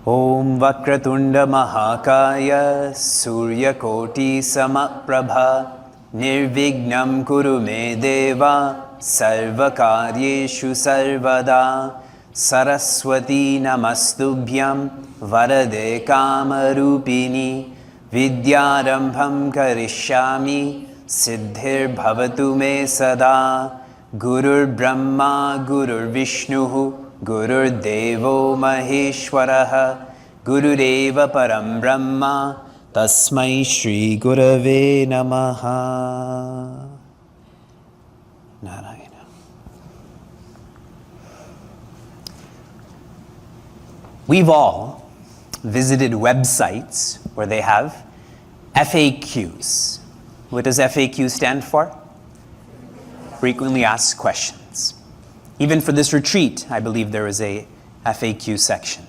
Om Vakratunda Mahakaya Suryakoti Samaprabha Nirvignam Kuru Me Deva Sarvakaryeshu Sarvada Saraswati Namastubhyam Varade Kamarupini Vidyarambham Karishyami Siddhir Bhavatu Me Sada Gurur Brahma Gurur Vishnuhu Gurur Devo Maheshwaraha Gurudeva Param Brahma Tasmai Shri Gurave Namaha. Narayana. We've all visited websites where they have FAQs. What does FAQ stand for? Frequently asked questions. Even for this retreat, I believe there is a FAQ section.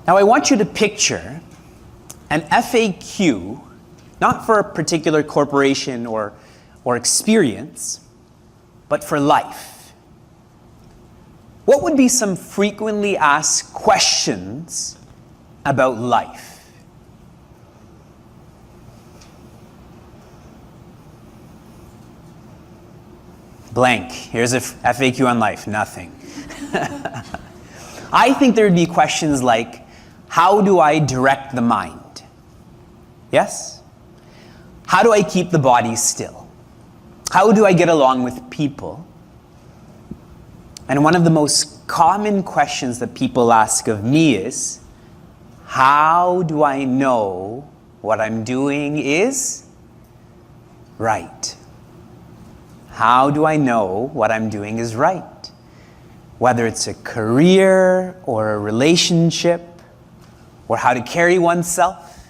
Now I want you to picture an FAQ, not for a particular corporation or experience, but for life. What would be some frequently asked questions about life? Blank. Here's a FAQ on life. Nothing. I think there would be questions like, how do I direct the mind? Yes? How do I keep the body still? How do I get along with people? And one of the most common questions that people ask of me is, how do I know what I'm doing is right? How do I know what I'm doing is right? Whether it's a career or a relationship or how to carry oneself.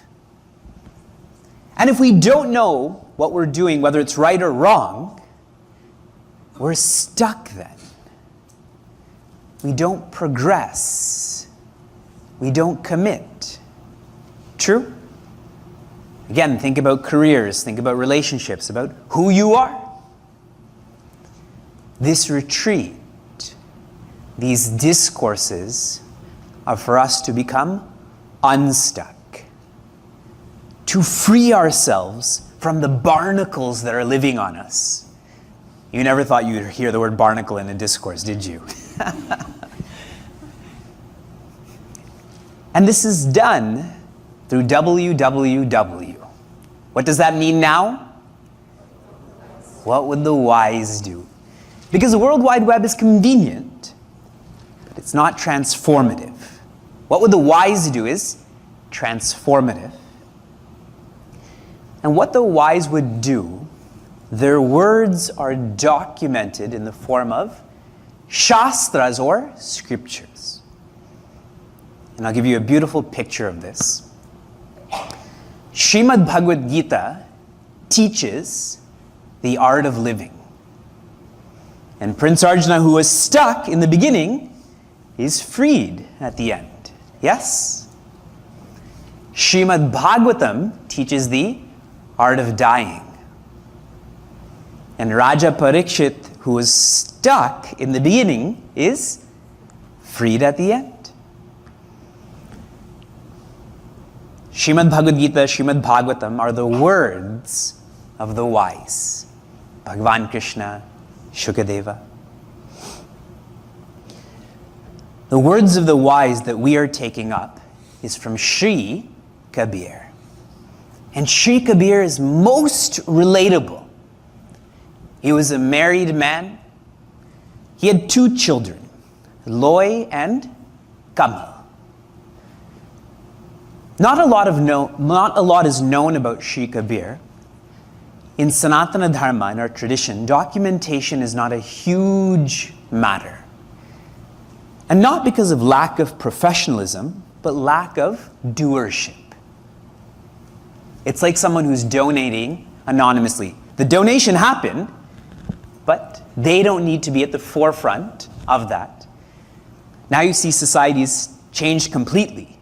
And if we don't know what we're doing, whether it's right or wrong, we're stuck then. We don't progress. We don't commit. True? Again, think about careers, think about relationships, about who you are. This retreat, these discourses are for us to become unstuck, to free ourselves from the barnacles that are living on us. You never thought you'd hear the word barnacle in a discourse, did you? And this is done through www. What does that mean now? What would the wise do? Because the World Wide Web is convenient, but it's not transformative. What would the wise do is transformative. And what the wise would do, their words are documented in the form of shastras or scriptures. And I'll give you a beautiful picture of this. Srimad Bhagavad Gita teaches the art of living. And Prince Arjuna, who was stuck in the beginning, is freed at the end. Yes? Srimad Bhagavatam teaches the art of dying. And Raja Parikshit, who was stuck in the beginning, is freed at the end. Srimad Bhagavad Gita, Srimad Bhagavatam are the words of the wise. Bhagavan Krishna, Shukadeva. The words of the wise that we are taking up is from Sri Kabir. And Sri Kabir is most relatable. He was a married man. He had 2 children, Loy and Kamal. Not a lot is known about Sri Kabir. In Sanatana Dharma, in our tradition, documentation is not a huge matter. And not because of lack of professionalism, but lack of doership. It's like someone who's donating anonymously. The donation happened, but they don't need to be at the forefront of that. Now you see society's changed completely.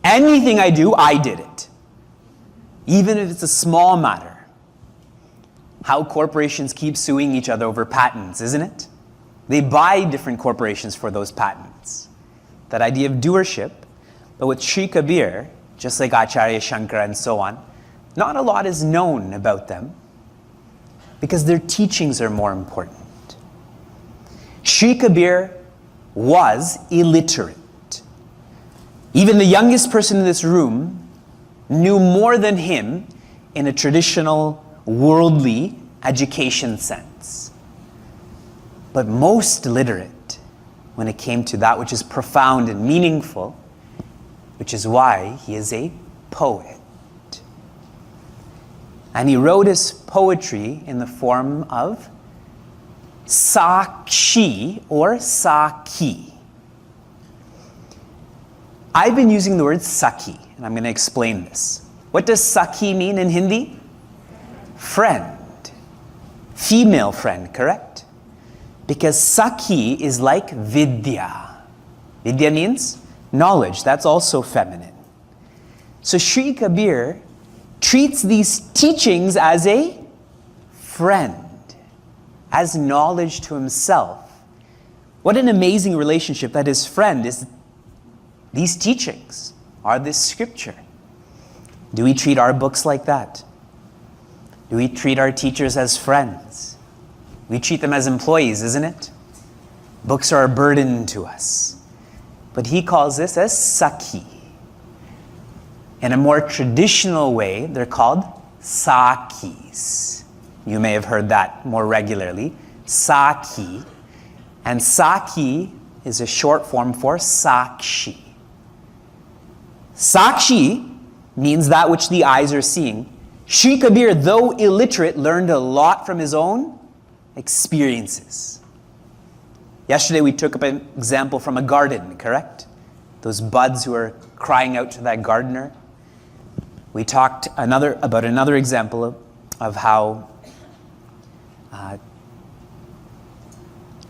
Anything I do, I did it. Even if it's a small matter. How corporations keep suing each other over patents, isn't it? They buy different corporations for those patents. That idea of doership, but with Sri Kabir, just like Acharya Shankara and so on, not a lot is known about them because their teachings are more important. Sri Kabir was illiterate. Even the youngest person in this room knew more than him in a traditional worldly education sense. But most literate when it came to that which is profound and meaningful, which is why he is a poet. And he wrote his poetry in the form of sakshi or saki. I've been using the word Saki, and I'm going to explain this. What does Saki mean in Hindi? Friend. Female friend, correct? Because Saki is like Vidya. Vidya means knowledge. That's also feminine. So Sri Kabir treats these teachings as a friend, as knowledge to himself. What an amazing relationship that his friend is. These teachings are this scripture. Do we treat our books like that? Do we treat our teachers as friends? We treat them as employees, isn't it? Books are a burden to us. But he calls this as Saki. In a more traditional way, they're called Sakis. You may have heard that more regularly. Saki. And Saki is a short form for Sakshi. Sakshi means that which the eyes are seeing. Sri Kabir, though illiterate, learned a lot from his own experiences. Yesterday we took up an example from a garden, correct? Those buds who are crying out to that gardener. We talked about another example of how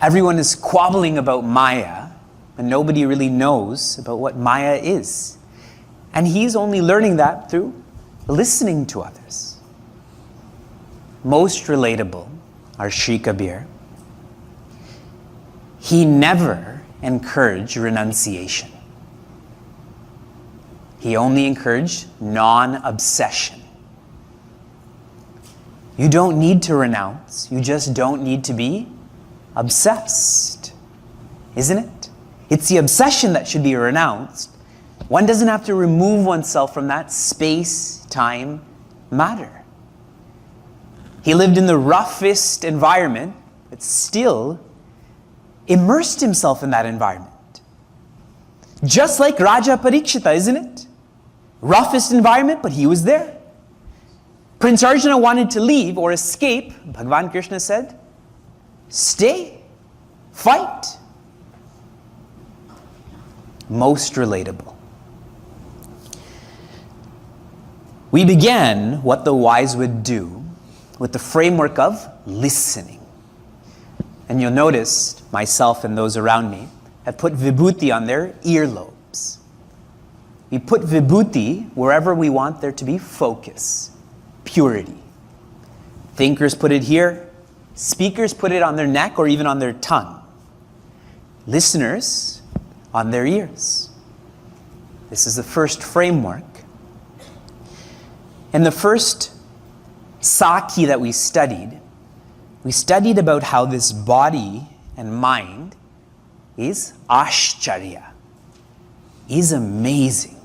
everyone is squabbling about Maya, and nobody really knows about what Maya is. And he's only learning that through listening to others. Most relatable are Sri Kabir. He never encouraged renunciation. He only encouraged non-obsession. You don't need to renounce. You just don't need to be obsessed. Isn't it? It's the obsession that should be renounced. One doesn't have to remove oneself from that space-time matter. He lived in the roughest environment, but still immersed himself in that environment. Just like Raja Parikshita, isn't it? Roughest environment, but he was there. Prince Arjuna wanted to leave or escape. Bhagavan Krishna said, stay, fight. Most relatable. We began what the wise would do with the framework of listening. And you'll notice myself and those around me have put vibhuti on their earlobes. We put vibhuti wherever we want there to be focus, purity. Thinkers put it here. Speakers put it on their neck or even on their tongue. Listeners on their ears. This is the first framework. In the first Saki that we studied about how this body and mind is Ashcharya, is amazing.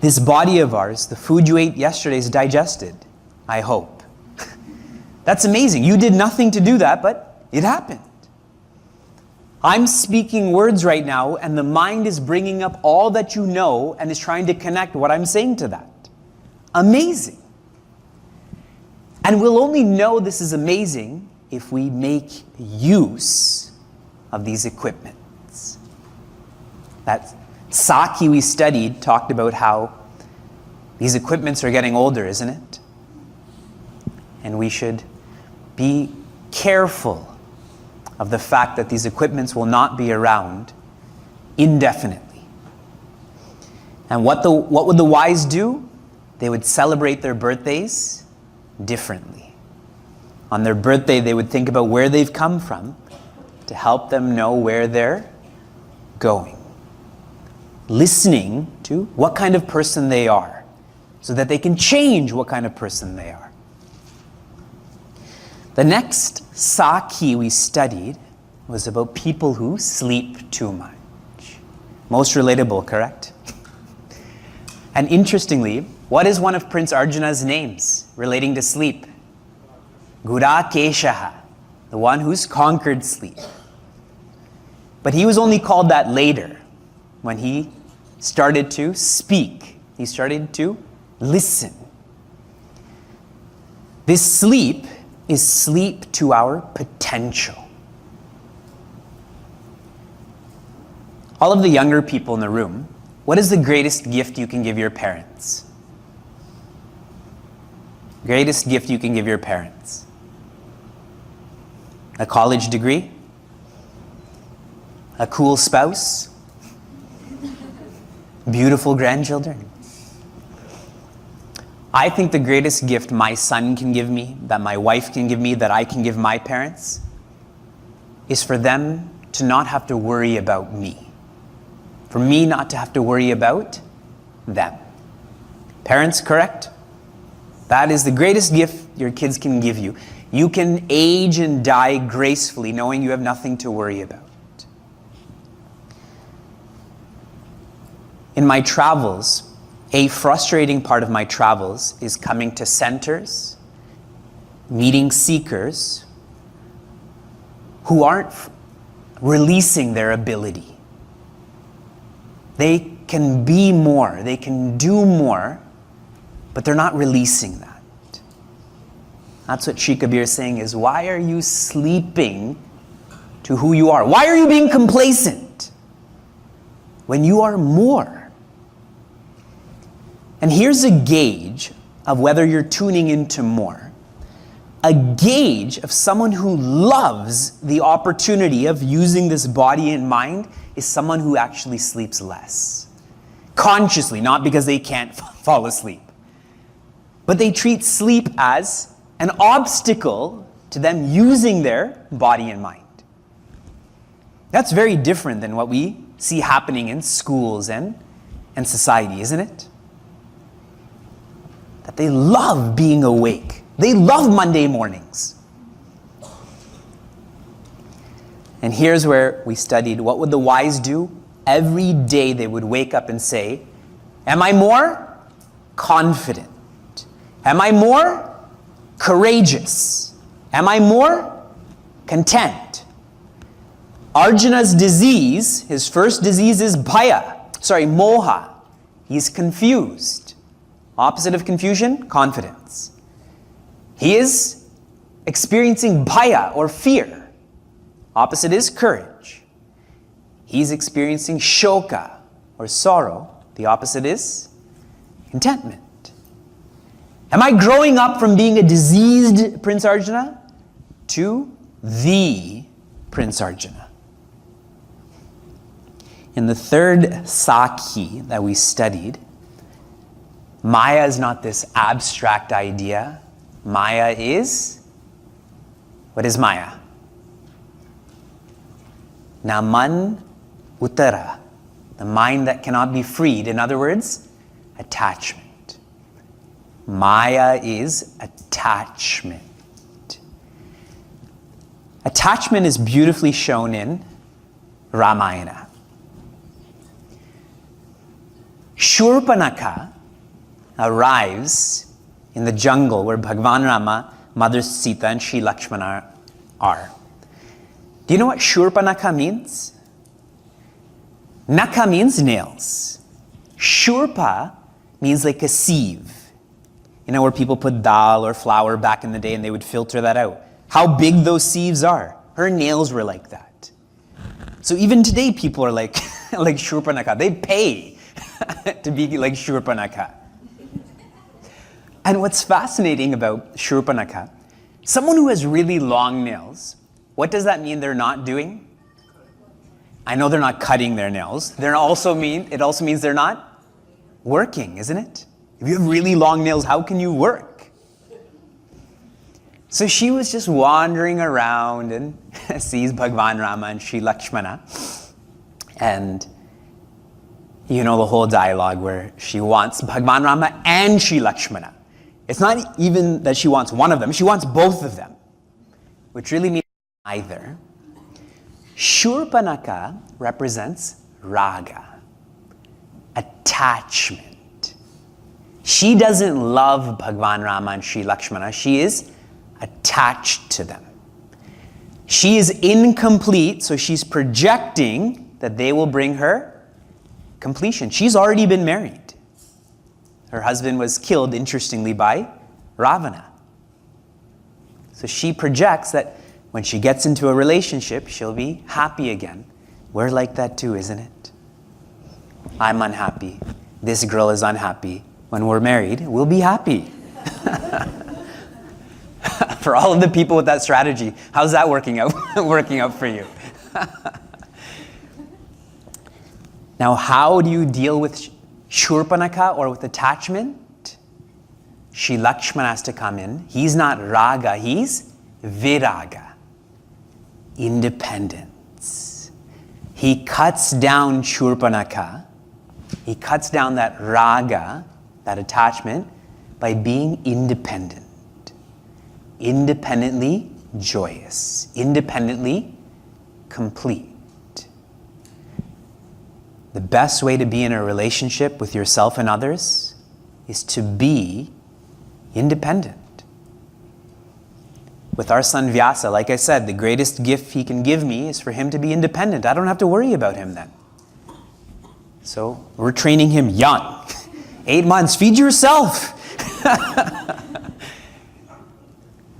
This body of ours, the food you ate yesterday is digested, I hope. That's amazing. You did nothing to do that, but it happened. I'm speaking words right now, and the mind is bringing up all that you know and is trying to connect what I'm saying to that. Amazing. And we'll only know this is amazing if we make use of these equipments. That Saki we studied talked about how these equipments are getting older, isn't it? And we should be careful of the fact that these equipments will not be around indefinitely. And what would the wise do? They would celebrate their birthdays differently. On their birthday, they would think about where they've come from to help them know where they're going. Listening to what kind of person they are so that they can change what kind of person they are. The next Saki we studied was about people who sleep too much. Most relatable, correct? And interestingly, what is one of Prince Arjuna's names relating to sleep? Gurakeshaha, the one who's conquered sleep. But he was only called that later, when he started to speak. He started to listen. This sleep is sleep to our potential. All of the younger people in the room, what is the greatest gift you can give your parents? Greatest gift you can give your parents? A college degree? A cool spouse? Beautiful grandchildren? I think the greatest gift my son can give me, that my wife can give me, that I can give my parents, is for them to not have to worry about me. For me not to have to worry about them. Parents, correct? That is the greatest gift your kids can give you. You can age and die gracefully knowing you have nothing to worry about. In my travels, a frustrating part of my travels is coming to centers, meeting seekers who aren't releasing their ability. They can be more, they can do more, but they're not releasing that. That's what Sri Kabir is saying is, why are you sleeping to who you are? Why are you being complacent when you are more? And here's a gauge of whether you're tuning into more. A gauge of someone who loves the opportunity of using this body and mind is someone who actually sleeps less. Consciously, not because they can't fall asleep. But they treat sleep as an obstacle to them using their body and mind. That's very different than what we see happening in schools and society, isn't it? That they love being awake. They love Monday mornings. And here's where we studied, what would the wise do? Every day they would wake up and say, am I more confident? Am I more courageous? Am I more content? Arjuna's disease, his first disease is moha. He's confused. Opposite of confusion, confidence. He is experiencing bhaya or fear. Opposite is courage. He's experiencing shoka or sorrow. The opposite is contentment. Am I growing up from being a diseased Prince Arjuna to the Prince Arjuna? In the third Saki that we studied, Maya is not this abstract idea. Maya is, what is Maya? Naman Uttara, the mind that cannot be freed. In other words, attachment. Maya is attachment. Attachment is beautifully shown in Ramayana. Shurpanakha arrives in the jungle where Bhagwan Rama, Mother Sita, and Sri Lakshmana are. Do you know what Shurpanakha means? Nakha means nails. Shurpa means like a sieve. You know where people put dal or flour back in the day and they would filter that out. How big those sieves are. Her nails were like that. So even today people are like, like Shurpanakha. They pay to be like Shurpanakha. And what's fascinating about Shurpanakha, Someone who has really long nails, what does that mean they're not doing? I know they're not cutting their nails. It also means they're not working, isn't it? If you have really long nails, how can you work? So she was just wandering around and sees Bhagwan Rama and Sri Lakshmana. And you know the whole dialogue where she wants Bhagwan Rama and Sri Lakshmana. It's not even that she wants one of them, she wants both of them, which really means either. Shurpanaka represents raga, attachment. She doesn't love Bhagwan Rama and Sri Lakshmana. She is attached to them. She is incomplete, so she's projecting that they will bring her completion. She's already been married. Her husband was killed, interestingly, by Ravana. So she projects that when she gets into a relationship, she'll be happy again. We're like that too, isn't it? I'm unhappy. This girl is unhappy. When we're married, we'll be happy. For all of the people with that strategy, how's that working out for you? Now, how do you deal with Shurpanaka or with attachment? Sri Lakshmana has to come in. He's not raga, he's viraga. Independence. He cuts down Shurpanaka. He cuts down that raga, that attachment, by being independent. Independently joyous. Independently complete. The best way to be in a relationship with yourself and others is to be independent. With our son Vyasa, like I said, the greatest gift he can give me is for him to be independent. I don't have to worry about him then. So we're training him young. 8 months, feed yourself.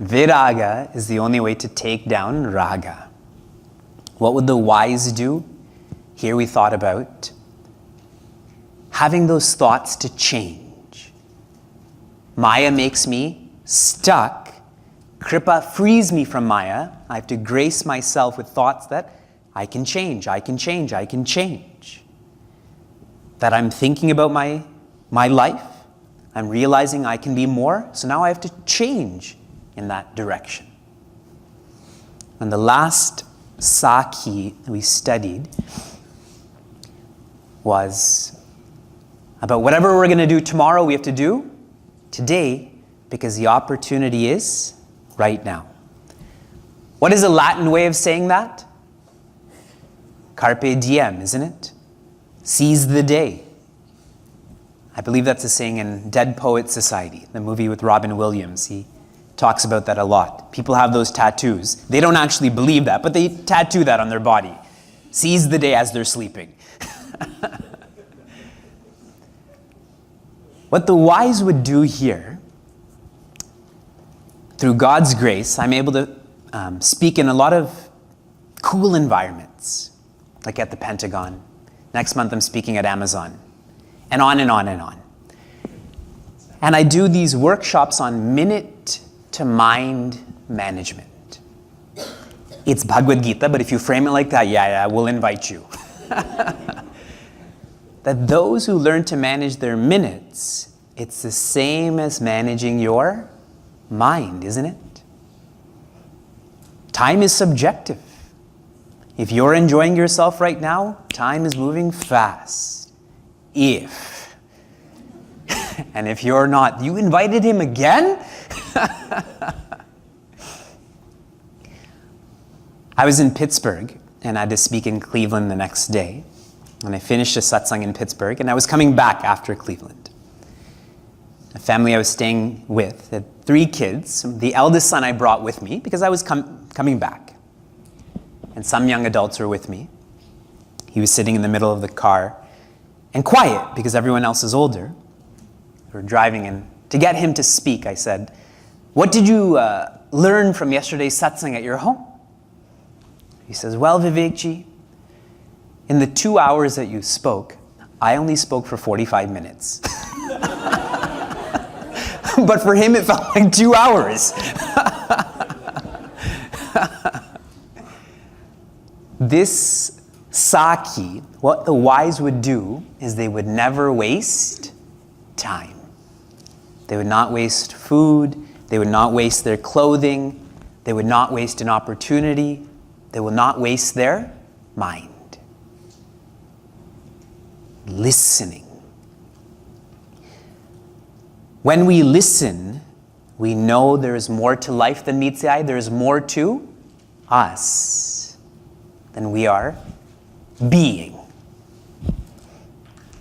Viraga is the only way to take down raga. What would the wise do? Here we thought about having those thoughts to change. Maya makes me stuck. Kripa frees me from Maya. I have to grace myself with thoughts that I can change, I can change, I can change. That I'm thinking about my life. I'm realizing I can be more. So now I have to change in that direction. And the last Sakhi we studied was about whatever we're going to do tomorrow, we have to do today, because the opportunity is right now. What is a Latin way of saying that? Carpe diem, isn't it? Seize the day. I believe that's a saying in Dead Poets Society, the movie with Robin Williams. He talks about that a lot. People have those tattoos. They don't actually believe that, but they tattoo that on their body. Seize the day as they're sleeping. What the wise would do here, through God's grace, I'm able to speak in a lot of cool environments, like at the Pentagon. Next month I'm speaking at Amazon, and on and on and on. And I do these workshops on minute-to-mind management. It's Bhagavad Gita, but if you frame it like that, yeah, we'll invite you. That those who learn to manage their minutes, it's the same as managing your mind, isn't it? Time is subjective. If you're enjoying yourself right now, time is moving fast. If. And if you're not, you invited him again? I was in Pittsburgh and I had to speak in Cleveland the next day. And I finished a satsang in Pittsburgh, and I was coming back after Cleveland. The family I was staying with had 3 kids. The eldest son I brought with me because I was coming back. And some young adults were with me. He was sitting in the middle of the car and quiet because everyone else is older. We were driving, and to get him to speak, I said, "What did you learn from yesterday's satsang at your home?" He says, "Well, Vivekji, in the 2 hours that you spoke, I only spoke for 45 minutes. But for him, it felt like 2 hours. This sati, what the wise would do is they would never waste time. They would not waste food. They would not waste their clothing. They would not waste an opportunity. They will not waste their mind. Listening. When we listen, we know there is more to life than meets the eye. There is more to us than we are being.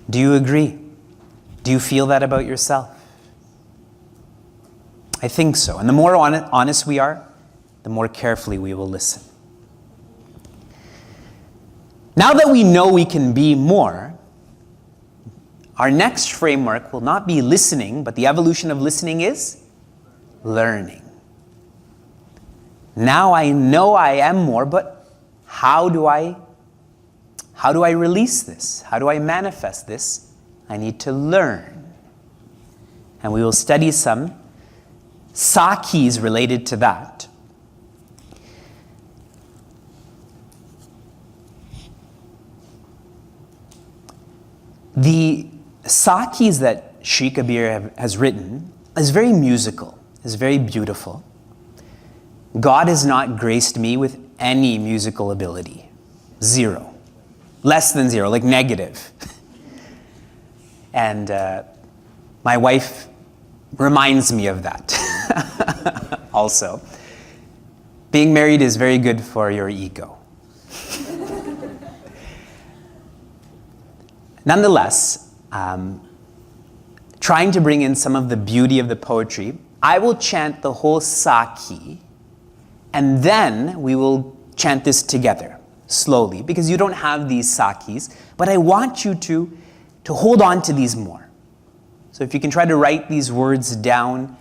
Do you agree? Do you feel that about yourself? I think so. And the more honest we are, the more carefully we will listen. Now that we know we can be more, our next framework will not be listening, but the evolution of listening is learning. Now I know I am more, but how do I release this? How do I manifest this? I need to learn. And we will study some sakis related to that. The sakis that Sri Kabir has written is very musical, is very beautiful. God has not graced me with any musical ability. Zero. Less than zero, like negative. And my wife reminds me of that also. Being married is very good for your ego. Nonetheless, trying to bring in some of the beauty of the poetry, I will chant the whole saki, and then we will chant this together, slowly, because you don't have these sakis, but I want you to hold on to these more. So if you can try to write these words down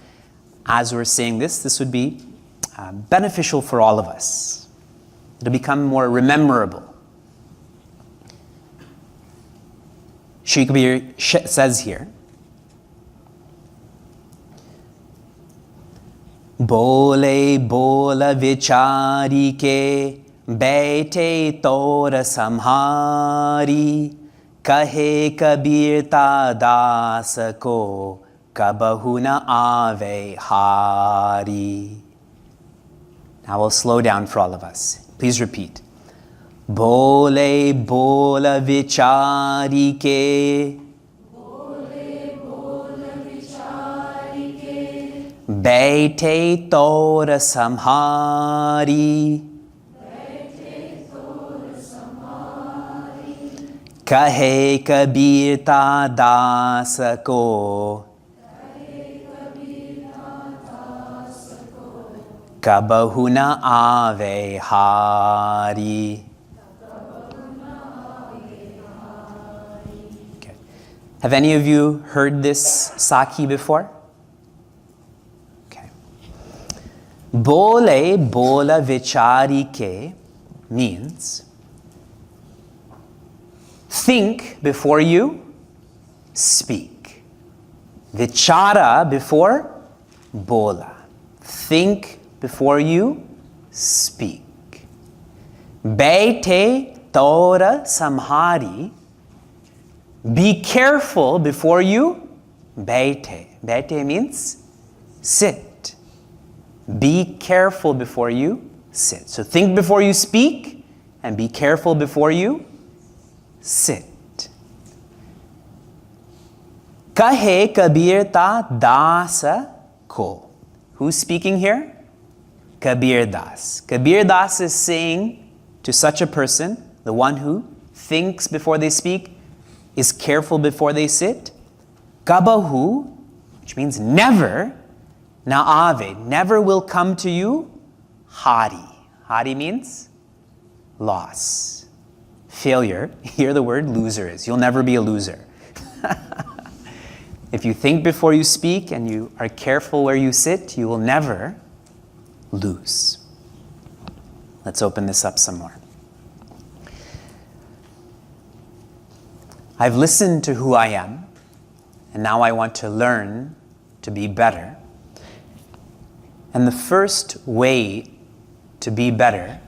as we're saying this would be beneficial for all of us. It'll become more rememberable. Sri Kabir says here, Bole bola vichari ke baithe tora samhari kahe Kabir ta das ko kabahu na ave hari. Now we'll slow down for all of us. Please repeat. Bole bola vichari ke baithe tora samhari kahe Kabir ta das ko kabahu na ave hari. Okay. Have any of you heard this saki before? Okay. Bole bola vichari ke means think before you speak. Vichara before bola. Think before you speak. Baithe tora samhari. Be careful before you baithe. Baithe means sit. Be careful before you sit. So think before you speak and be careful before you sit. Kahe Kabir ta dasa ko. Who's speaking here? Kabir Das. Kabir Das is saying to such a person, the one who thinks before they speak, is careful before they sit. Kabahu, which means never, naave, never will come to you, hari. Hari means loss, failure. Here the word loser is. You'll never be a loser. If you think before you speak and you are careful where you sit, you will never lose. Let's open this up some more. I've listened to who I am, and now I want to learn to be better. And the first way to be better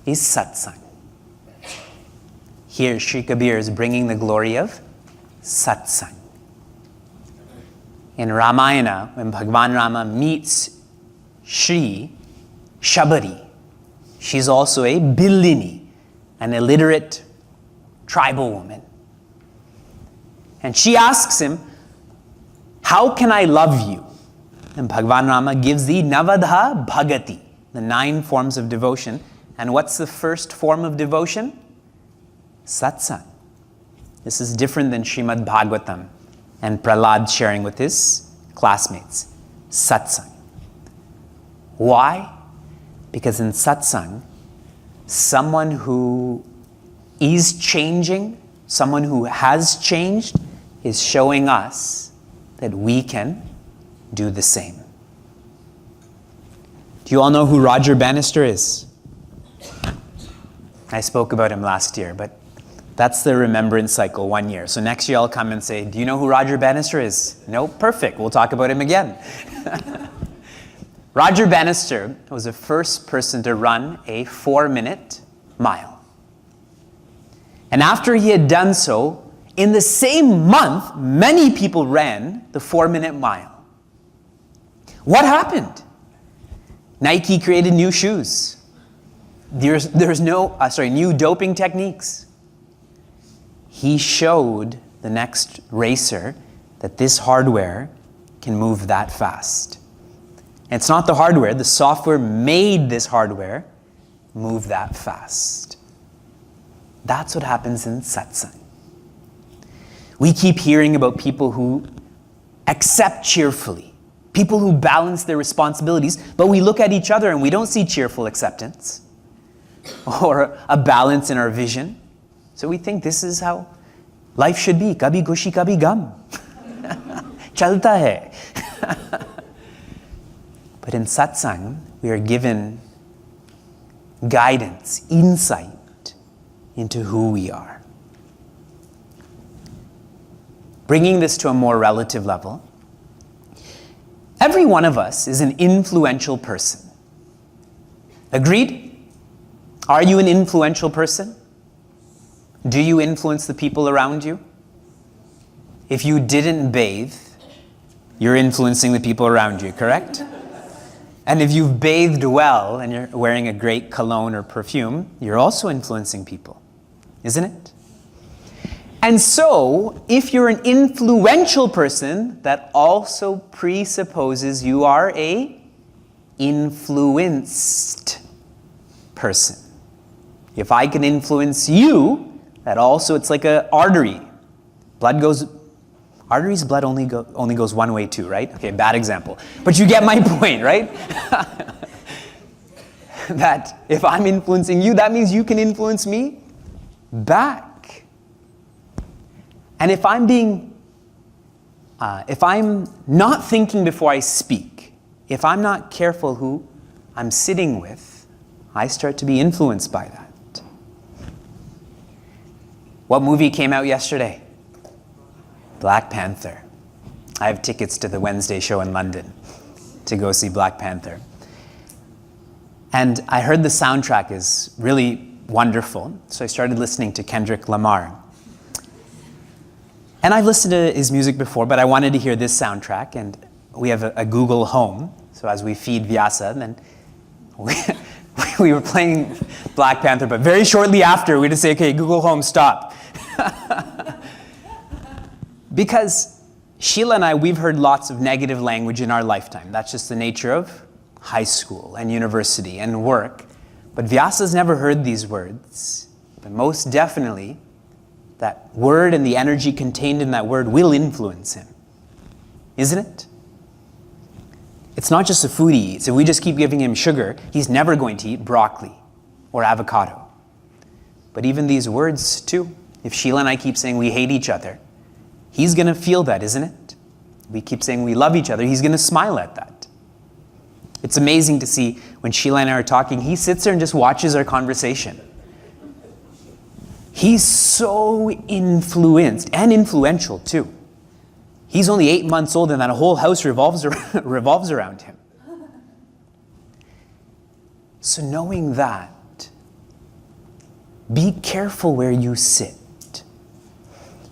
is satsang. Here, Sri Kabir is bringing the glory of satsang. In Ramayana, when Bhagwan Rama meets Shri Shabari, she's also a Billini, an illiterate tribal woman. And she asks him, how can I love you? And Bhagwan Rama gives the Navadha Bhagati, the 9 forms of devotion. And what's the first form of devotion? Satsang. This is different than Srimad Bhagavatam and Prahlad sharing with his classmates. Satsang. Why? Because in satsang, someone who is changing, someone who has changed, is showing us that we can do the same. Do you all know who Roger Bannister is? I spoke about him last year, but that's the remembrance cycle, 1 year. So next year I'll come and say, do you know who Roger Bannister is? No? Perfect. We'll talk about him again. Roger Bannister was the first person to run a 4-minute mile. And after he had done so, in the same month, many people ran the 4-minute mile. What happened? Nike created new shoes. There's new doping techniques. He showed the next racer that this hardware can move that fast. And it's not the hardware, the software made this hardware move that fast. That's what happens in satsang. We keep hearing about people who accept cheerfully, people who balance their responsibilities, but we look at each other and we don't see cheerful acceptance or a balance in our vision. So we think this is how life should be. Kabhi khushi, kabhi gum. Chalta hai. But in satsang, we are given guidance, insight into who we are. Bringing this to a more relative level, every one of us is an influential person. Agreed? Are you an influential person? Do you influence the people around you? If you didn't bathe, you're influencing the people around you, correct? And if you've bathed well and you're wearing a great cologne or perfume, you're also influencing people, isn't it? And so, if you're an influential person, that also presupposes you are a influenced person. If I can influence you, that also, it's like an artery. Arteries, blood only goes one way too, right? Okay, bad example. But you get my point, right? That if I'm influencing you, that means you can influence me back. And if I'm not thinking before I speak, if I'm not careful who I'm sitting with, I start to be influenced by that. What movie came out yesterday? Black Panther. I have tickets to the Wednesday show in London to go see Black Panther. And I heard the soundtrack is really wonderful, so I started listening to Kendrick Lamar. And I've listened to his music before, but I wanted to hear this soundtrack, and we have a Google Home, so as we feed Vyasa, then we were playing Black Panther, but very shortly after, we had to say, okay, Google Home, stop. Because Sheila and I, we've heard lots of negative language in our lifetime. That's just the nature of high school and university and work. But Vyasa's never heard these words. But most definitely, that word and the energy contained in that word will influence him. Isn't it? It's not just the food he eats. If we just keep giving him sugar, he's never going to eat broccoli or avocado. But even these words too. If Sheila and I keep saying we hate each other, he's going to feel that, isn't it? We keep saying we love each other, he's going to smile at that. It's amazing to see when Sheila and I are talking, he sits there and just watches our conversation. He's so influenced and influential too. He's only 8 months old and that whole house revolves around him. Be careful where you sit.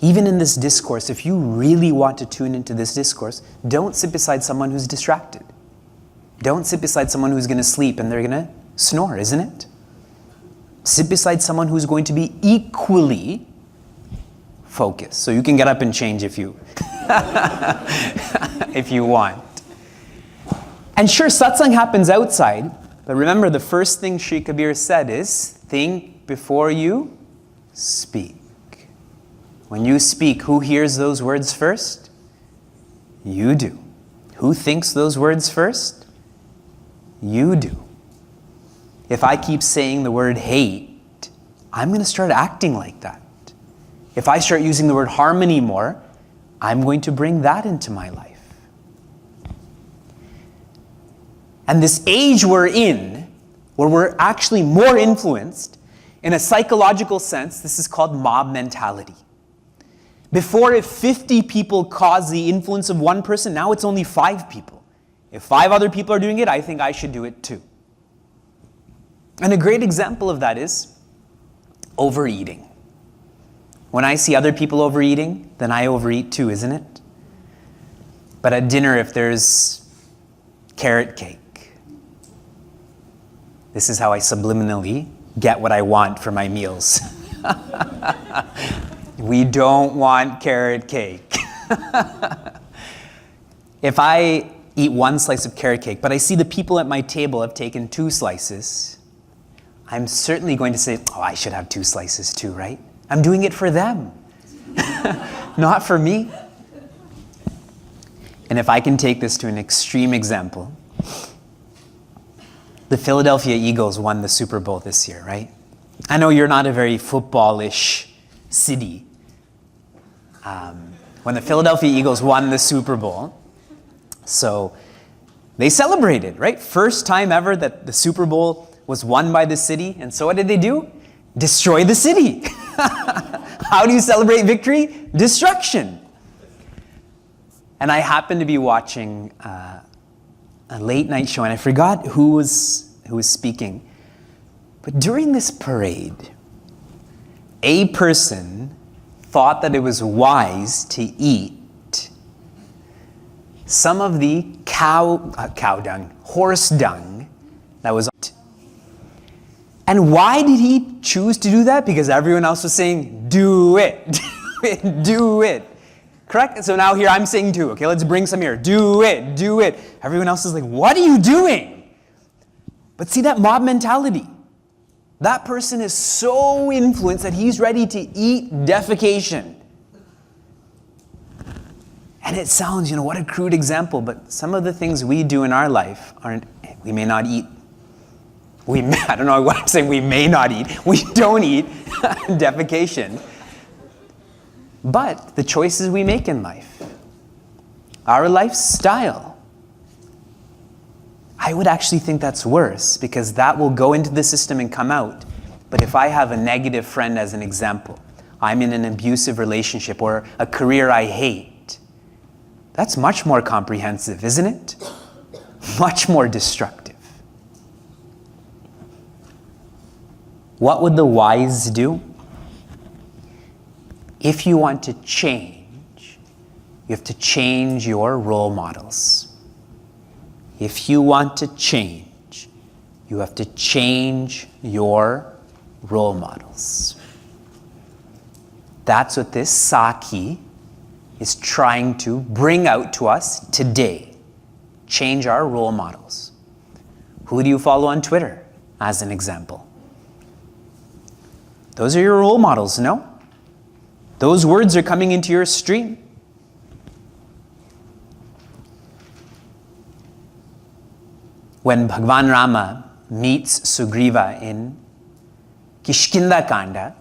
Even in this discourse, if you really want to tune into this discourse, don't sit beside someone who's distracted. Don't sit beside someone who's going to sleep and they're going to snore, isn't it? Sit beside someone who's going to be equally focused. So you can get up and change if you if you want. And sure, satsang happens outside, but remember the first thing Sri Kabir said is, think before you speak. When you speak, who hears those words first? You do. Who thinks those words first? You do. If I keep saying the word hate, I'm going to start acting like that. If I start using the word harmony more, I'm going to bring that into my life. And this age we're in, where we're actually more influenced, in a psychological sense, this is called mob mentality. Before, if 50 people cause the influence of one person, now it's only 5 people. If 5 other people are doing it, I think I should do it too. And a great example of that is overeating. When I see other people overeating, then I overeat too, isn't it? But at dinner, if there's carrot cake, this is how I subliminally get what I want for my meals. We don't want carrot cake. If I eat 1 slice of carrot cake, but I see the people at my table have taken 2 slices, I'm certainly going to say, oh, I should have 2 slices too, right? I'm doing it for them, not for me. And if I can take this to an extreme example, the Philadelphia Eagles won the Super Bowl this year, right? I know you're not a very football-ish city. When the Philadelphia Eagles won the Super Bowl, so they celebrated, right? First time ever that the Super Bowl was won by the city. And so what did they do? Destroy the city. How do you celebrate victory? Destruction. And I happened to be watching a late night show, and I forgot who was speaking. But during this parade, a person thought that it was wise to eat some of the horse dung that was on it. And why did he choose to do that? Because everyone else was saying, do it, do it. Correct? So now here I'm saying too, okay, let's bring some here. Do it, do it. Everyone else is like, what are you doing? But see that mob mentality. That person is so influenced that he's ready to eat defecation. And it sounds, what a crude example, but some of the things we do in our life we may not eat. I don't know what I'm saying, we may not eat. We don't eat defecation. But the choices we make in life, our lifestyle, I would actually think that's worse because that will go into the system and come out. But if I have a negative friend as an example, I'm in an abusive relationship or a career I hate, that's much more comprehensive, isn't it? Much more destructive. What would the wise do? If you want to change, you have to change your role models. If you want to change, you have to change your role models. That's what this Saki is trying to bring out to us today. Change our role models. Who do you follow on Twitter, as an example? Those are your role models, no? Those words are coming into your stream. When Bhagwan Rama meets Sugriva in Kishkinda Kanda,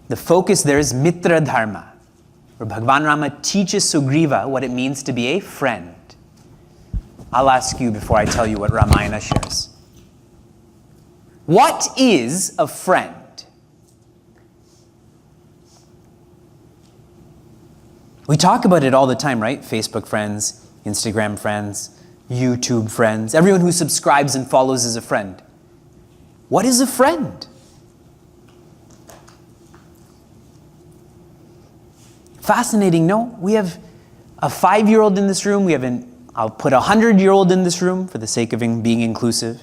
the focus there is Mitra Dharma, where Bhagwan Rama teaches Sugriva what it means to be a friend. I'll ask you before I tell you what Ramayana shares. What is a friend? We talk about it all the time, right? Facebook friends, Instagram friends, YouTube friends. Everyone who subscribes and follows is a friend. What is a friend? fascinating, no? We have a 5-year-old in this room. I'll put a 100-year-old in this room for the sake of being inclusive.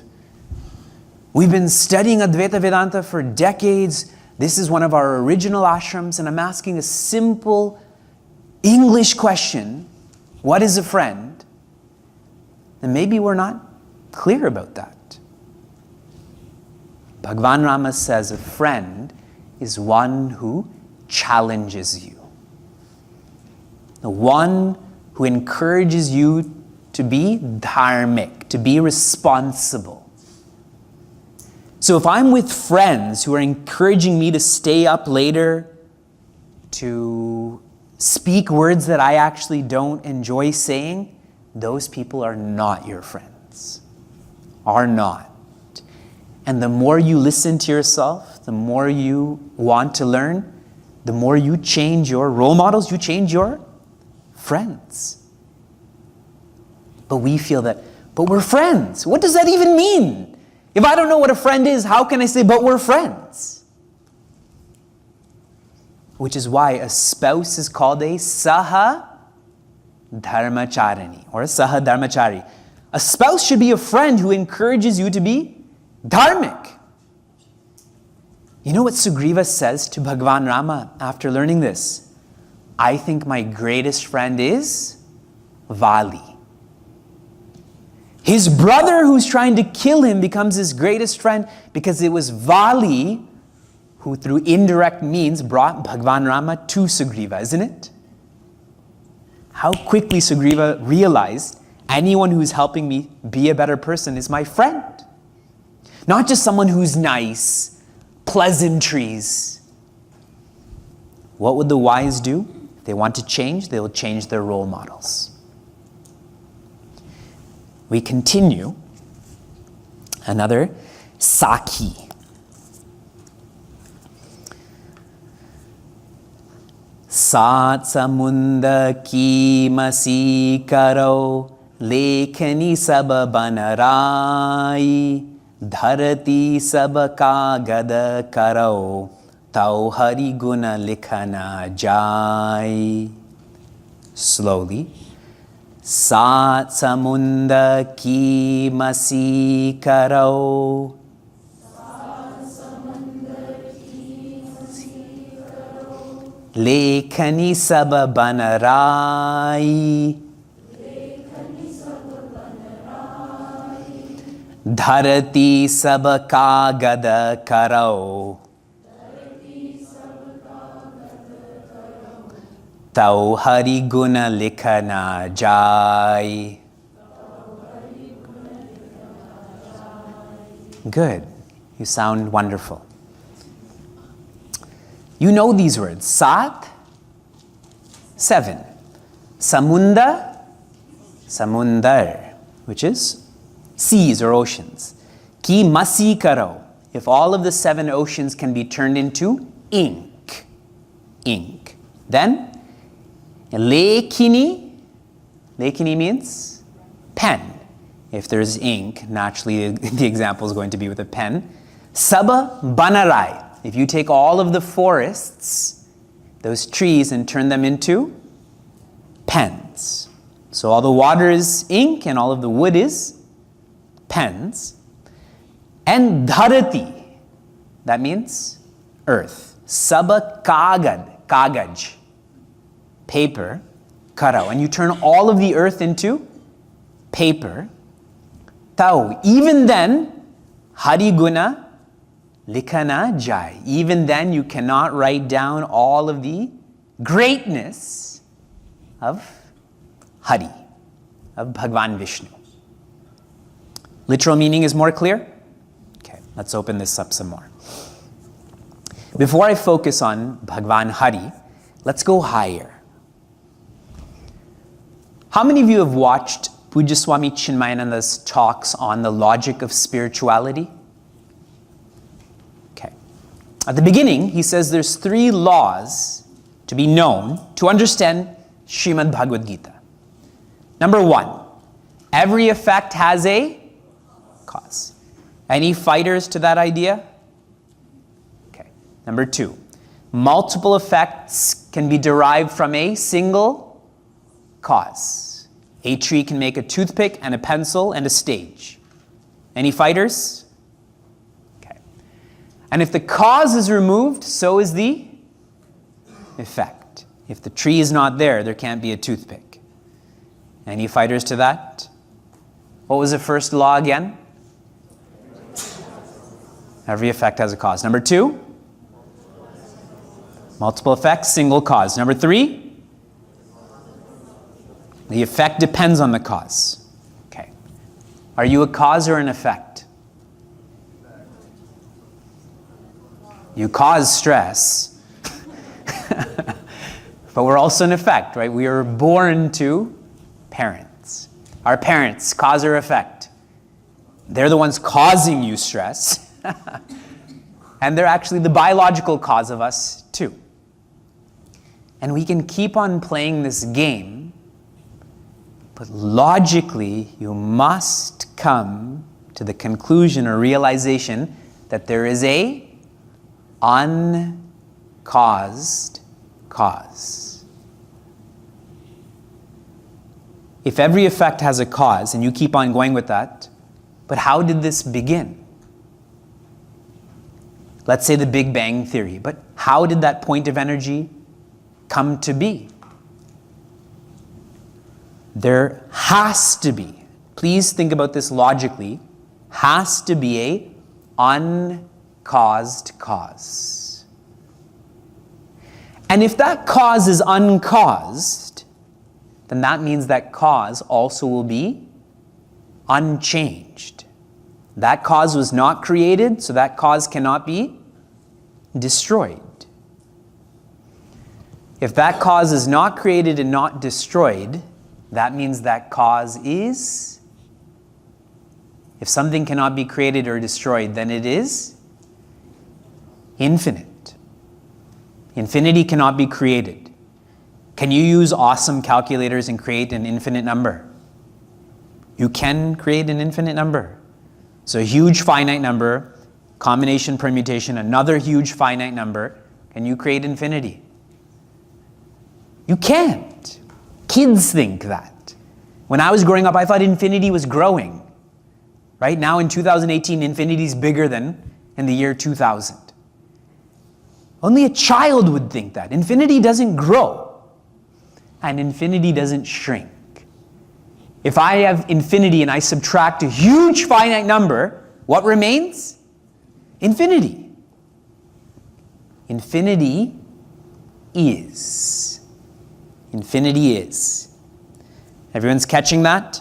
We've been studying Advaita Vedanta for decades. This is one of our original ashrams, and I'm asking a simple English question. What is a friend? And maybe we're not clear about that. Bhagwan Rama says a friend is one who challenges you. The one who encourages you to be dharmic, to be responsible. So if I'm with friends who are encouraging me to stay up later, to speak words that I actually don't enjoy saying, those people are not your friends. Are not. And the more you listen to yourself, the more you want to learn, the more you change your role models, you change your friends. But we feel that, but we're friends. What does that even mean? If I don't know what a friend is, how can I say, but we're friends? Which is why a spouse is called a saha dharmacharani or a saha dharmachari. A spouse should be a friend who encourages you to be dharmic. You know what Sugriva says to Bhagwan Rama after learning this? I think my greatest friend is Vali. His brother who's trying to kill him becomes his greatest friend because it was Vali who through indirect means brought Bhagwan Rama to Sugriva, isn't it? How quickly Sugriva realized anyone who's helping me be a better person is my friend. Not just someone who's nice, pleasantries. What would the wise do? If they want to change, they'll change their role models. We continue. Another Sakhi. Saat samunda ki masi karo lekhani sab banarai dharati sab kagad karo tau hari guna likhana jai. Slowly. Saat samunda ki masi karo lekhani sab banarai dharati sab kagad karo tau hari guna likhana jai. Good. You sound wonderful. You know these words. Sat, 7. Samunda, samundar, which is seas or oceans. Ki masi karo. If all of the 7 oceans can be turned into ink. Ink. Then, lekhini. Lekhini means pen. If there's ink, naturally the example is going to be with a pen. Saba banarai. If you take all of the forests, those trees, and turn them into pens. So all the water is ink and all of the wood is pens. And dharati, that means earth. Saba kagad, kagaj, paper, karo. And you turn all of the earth into paper. Tau, even then, hari guna likhana jai. Even then, you cannot write down all of the greatness of Hari, of Bhagwan Vishnu. Literal meaning is more clear? Okay, let's open this up some more. Before I focus on Bhagwan Hari, let's go higher. How many of you have watched Pujya Swami Chinmayananda's talks on the logic of spirituality? At the beginning, he says there's 3 laws to be known to understand Srimad Bhagavad Gita. Number 1, every effect has a cause. Any fighters to that idea? Okay. Number 2, multiple effects can be derived from a single cause. A tree can make a toothpick and a pencil and a stage. Any fighters? Okay. And if the cause is removed, so is the effect. If the tree is not there, there can't be a toothpick. Any fighters to that? What was the first law again? Every effect has a cause. Number 2? Multiple effects, single cause. Number 3? The effect depends on the cause. Okay. Are you a cause or an effect? You cause stress. But we're also an effect, right? We are born to parents. Our parents, cause or effect. They're the ones causing you stress. And they're actually the biological cause of us too. And we can keep on playing this game, but logically you must come to the conclusion or realization that there is a uncaused cause. If every effect has a cause, and you keep on going with that, but how did this begin? Let's say the Big Bang Theory, but how did that point of energy come to be? There has to be, please think about this logically, has to be a uncaused cause. And if that cause is uncaused, then that means that cause also will be unchanged. That cause was not created, so that cause cannot be destroyed. If that cause is not created and not destroyed, that means that cause is, if something cannot be created or destroyed, then it is infinite. Infinity cannot be created. Can you use awesome calculators and create an infinite number? You can create an infinite number. So a huge finite number, combination, permutation, another huge finite number. Can you create infinity? You can't. Kids think that. When I was growing up, I thought infinity was growing. Right now in 2018, infinity is bigger than in the year 2000. Only a child would think that. Infinity doesn't grow. And infinity doesn't shrink. If I have infinity and I subtract a huge finite number, what remains? Infinity. Infinity is. Infinity is. Everyone's catching that?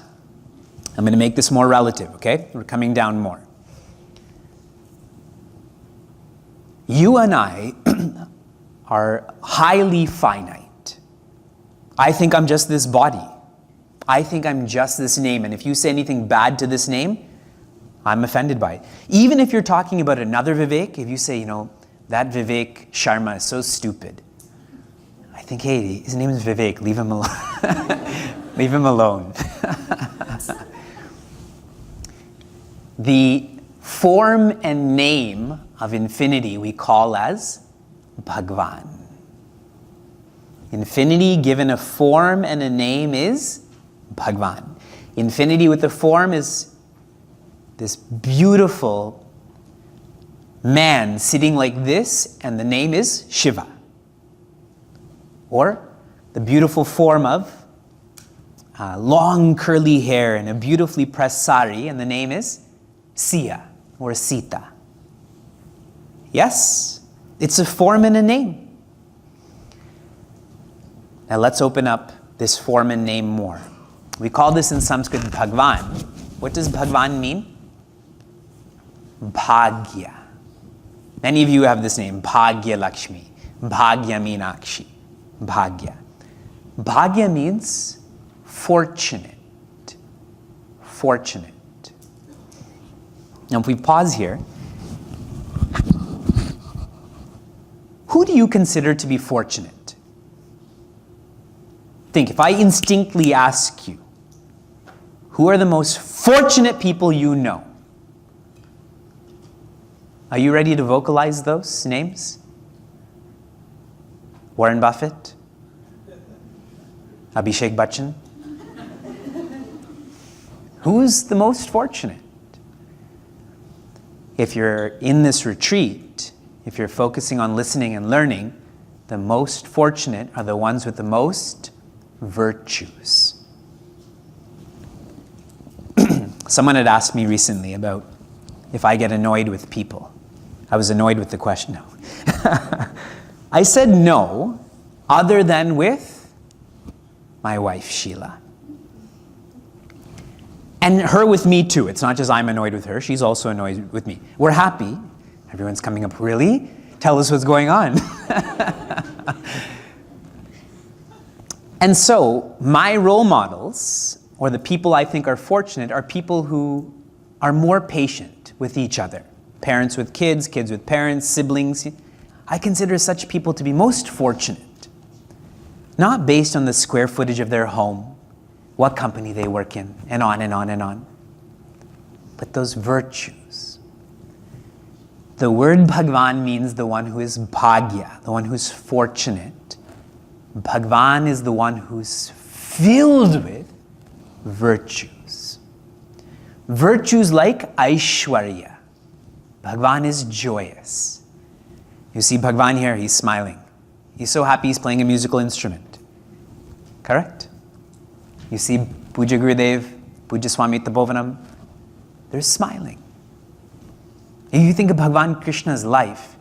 I'm going to make this more relative, okay? We're coming down more. You and I are highly finite. I think I'm just this body. I think I'm just this name. And if you say anything bad to this name, I'm offended by it. Even if you're talking about another Vivek, if you say, that Vivek Sharma is so stupid. I think, hey, his name is Vivek. Leave him alone. Leave him alone. The form and name of infinity we call as Bhagwan. Infinity given a form and a name is Bhagwan. Infinity with a form is this beautiful man sitting like this, and the name is Shiva. Or the beautiful form of long curly hair and a beautifully pressed sari, and the name is Siya or Sita. Yes, it's a form and a name. Now let's open up this form and name more. We call this in Sanskrit Bhagwan. What does Bhagwan mean? Bhagya. Many of you have this name, Bhagya Lakshmi, Bhagya Meenakshi, Bhagya. Bhagya means fortunate. Fortunate. Now if we pause here, who do you consider to be fortunate? Think, if I instinctively ask you, who are the most fortunate people you know? Are you ready to vocalize those names? Warren Buffett? Abhishek Bachchan? Who's the most fortunate? If you're in this retreat, if you're focusing on listening and learning, the most fortunate are the ones with the most virtues. Someone had asked me recently about if I get annoyed with people. I was annoyed with the question. No. I said no, other than with my wife, Sheila. And her with me too. It's not just I'm annoyed with her, she's also annoyed with me. We're happy. Everyone's coming up, really? Tell us what's going on. And so, my role models, or the people I think are fortunate, are people who are more patient with each other. Parents with kids, kids with parents, siblings. I consider such people to be most fortunate. Not based on the square footage of their home, what company they work in, and on and on and on. But those virtues. The word Bhagwan means the one who is bhagya, the one who's fortunate. Bhagwan is the one who's filled with virtues. Virtues like Aishwarya. Bhagwan is joyous. You see Bhagwan here, he's smiling. He's so happy he's playing a musical instrument. Correct? You see Puja Gurudev, Puja Swami Tapovanam, they're smiling. If you think of Bhagwan Krishna's life,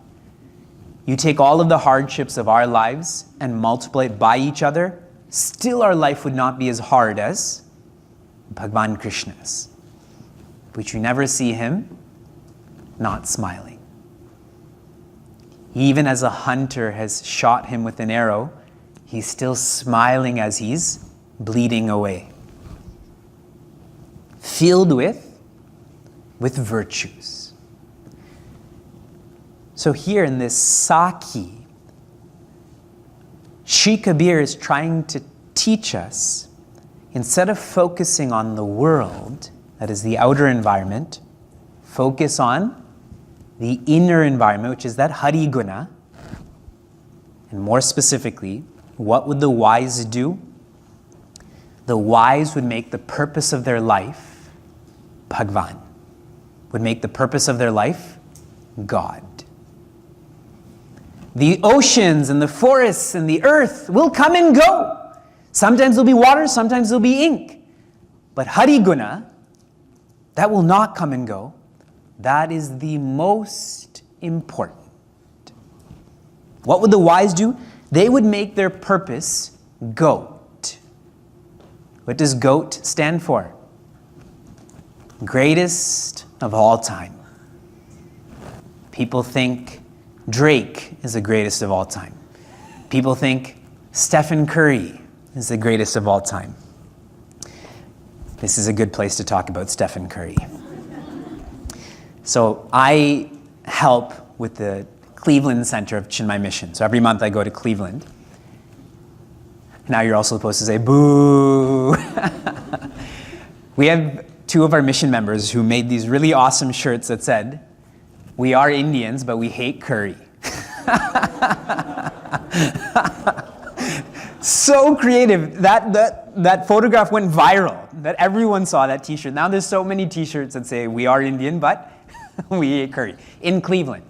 you take all of the hardships of our lives and multiply it by each other, still our life would not be as hard as Bhagwan Krishna's. But you never see him not smiling. Even as a hunter has shot him with an arrow, he's still smiling as he's bleeding away. Filled with virtues. So here in this Saki, Sri Kabir is trying to teach us, instead of focusing on the world, that is the outer environment, focus on the inner environment, which is that Hari Guna. And more specifically, what would the wise do? The wise would make the purpose of their life Bhagwan, would make the purpose of their life God. The oceans and the forests and the earth will come and go. Sometimes there'll be water, sometimes there'll be ink. But Hari Guna, that will not come and go. That is the most important. What would the wise do? They would make their purpose GOAT. What does GOAT stand for? Greatest of all time. People think Drake is the greatest of all time. People think Stephen Curry is the greatest of all time. This is a good place to talk about Stephen Curry. So I help with the Cleveland Center of Chinmaya Mission. So every month I go to Cleveland. Now you're also supposed to say, boo. We have two of our mission members who made these really awesome shirts that said, "We are Indians, but we hate curry." So creative. That photograph went viral. That everyone saw that t-shirt. Now there's so many t-shirts that say, "We are Indian, but we hate curry." In Cleveland.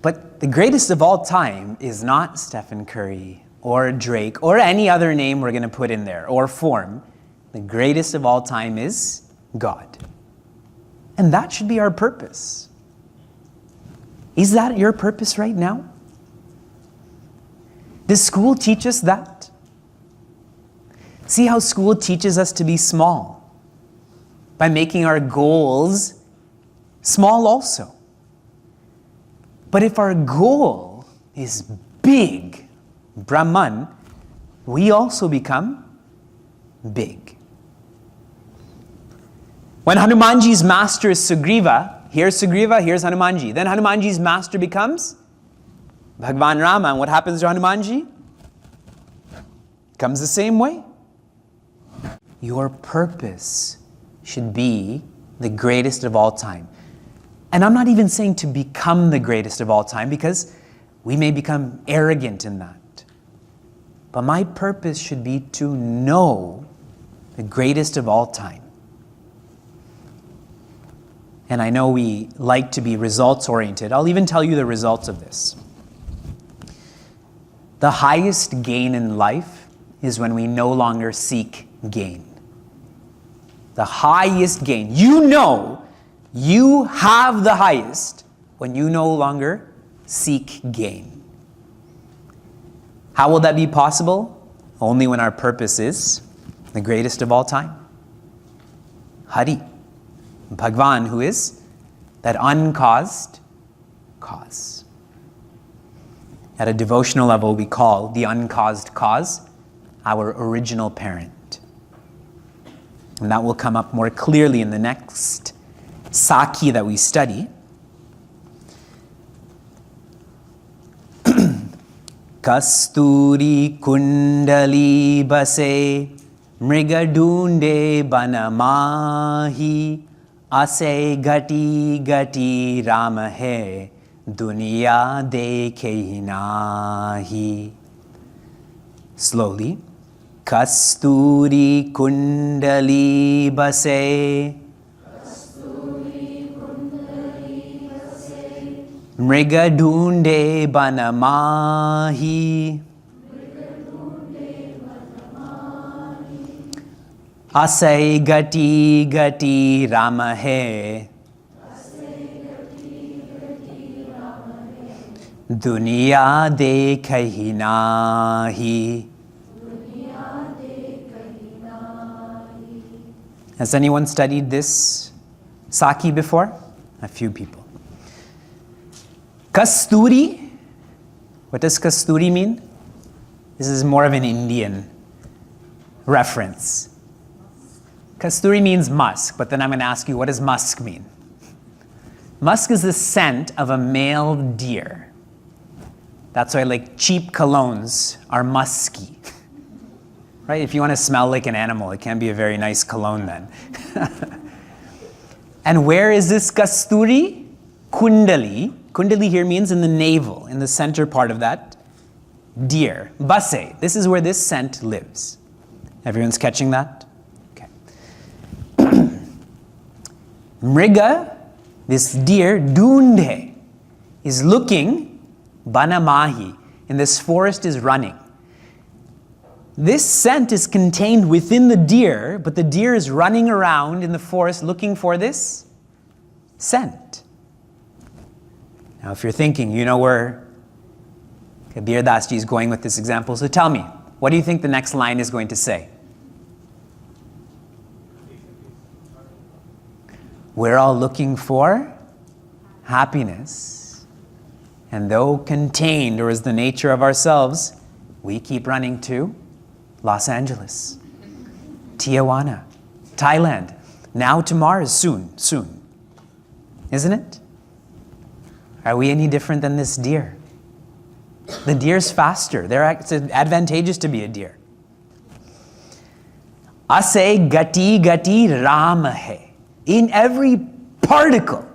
But the greatest of all time is not Stephen Curry or Drake or any other name we're going to put in there or form. The greatest of all time is God. And that should be our purpose. Is that your purpose right now? Does school teach us that? See how school teaches us to be small by making our goals small also. But if our goal is big, Brahman, we also become big. When Hanumanji's master is Sugriva, here's Hanumanji. Then Hanumanji's master becomes Bhagwan Rama. And what happens to Hanumanji? Comes the same way. Your purpose should be the greatest of all time. And I'm not even saying to become the greatest of all time, because we may become arrogant in that. But my purpose should be to know the greatest of all time. And I know we like to be results-oriented. I'll even tell you the results of this. The highest gain in life is when we no longer seek gain. The highest gain. You know you have the highest when you no longer seek gain. How will that be possible? Only when our purpose is the greatest of all time. Hari, Bhagwan, who is that uncaused cause. At a devotional level, we call the uncaused cause our original parent. And that will come up more clearly in the next Saki that we study. Kasturi kundali base mriga dunde banamahi ase gati gati rama hai duniya dekhe nahi. Slowly. Kasturi kundali base mriga dunde banamahi asai gati gati rama hai duniya dekhi nahi. Has anyone studied this Saki before? A few people. Kasturi. What does Kasturi mean? This is more of an Indian reference. Kasturi means musk, but then I'm going to ask you, what does musk mean? Musk is the scent of a male deer. That's why like cheap colognes are musky. Right? If you want to smell like an animal, it can be a very nice cologne then. And where is this Kasturi? Kundali. Kundali here means in the navel, in the center part of that deer. Base. This is where this scent lives. Everyone's catching that? Okay. Mriga, this deer, Dundhe, is looking, Banamahi, in this forest is running. This scent is contained within the deer, but the deer is running around in the forest looking for this scent. Now, if you're thinking, you know where Kabir Das Ji is going with this example, so tell me, what do you think the next line is going to say? We're all looking for happiness, and though contained, or is the nature of ourselves, we keep running to Los Angeles, Tijuana, Thailand, now to Mars, soon. Isn't it? Are we any different than this deer? The deer's faster. It's advantageous to be a deer. Ase gati gati ram hai. In every particle.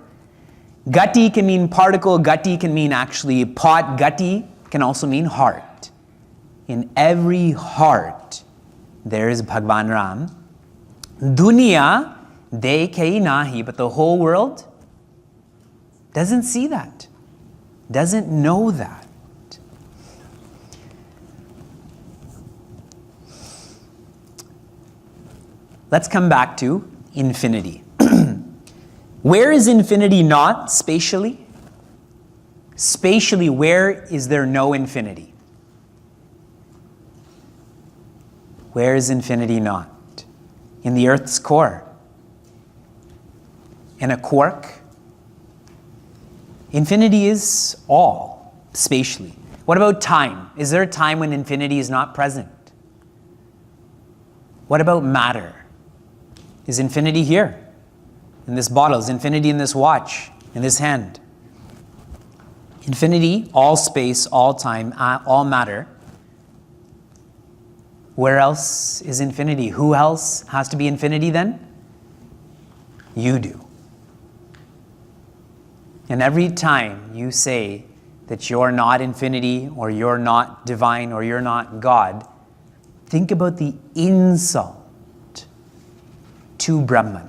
Gati can mean particle, gati can mean actually pot, gati can also mean heart. In every heart, there is Bhagwan Ram. Duniya dekhi nahi, but the whole world doesn't see that, doesn't know that. Let's come back to infinity. Where is infinity not spatially? Spatially, where is there no infinity? Where is infinity not? In the Earth's core. In a quark. Infinity is all, spatially. What about time? Is there a time when infinity is not present? What about matter? Is infinity here? In this bottle? Is infinity in this watch? In this hand? Infinity, all space, all time, all matter. Where else is infinity? Who else has to be infinity then? You do. And every time you say that you're not infinity, or you're not divine, or you're not God, think about the insult to Brahman,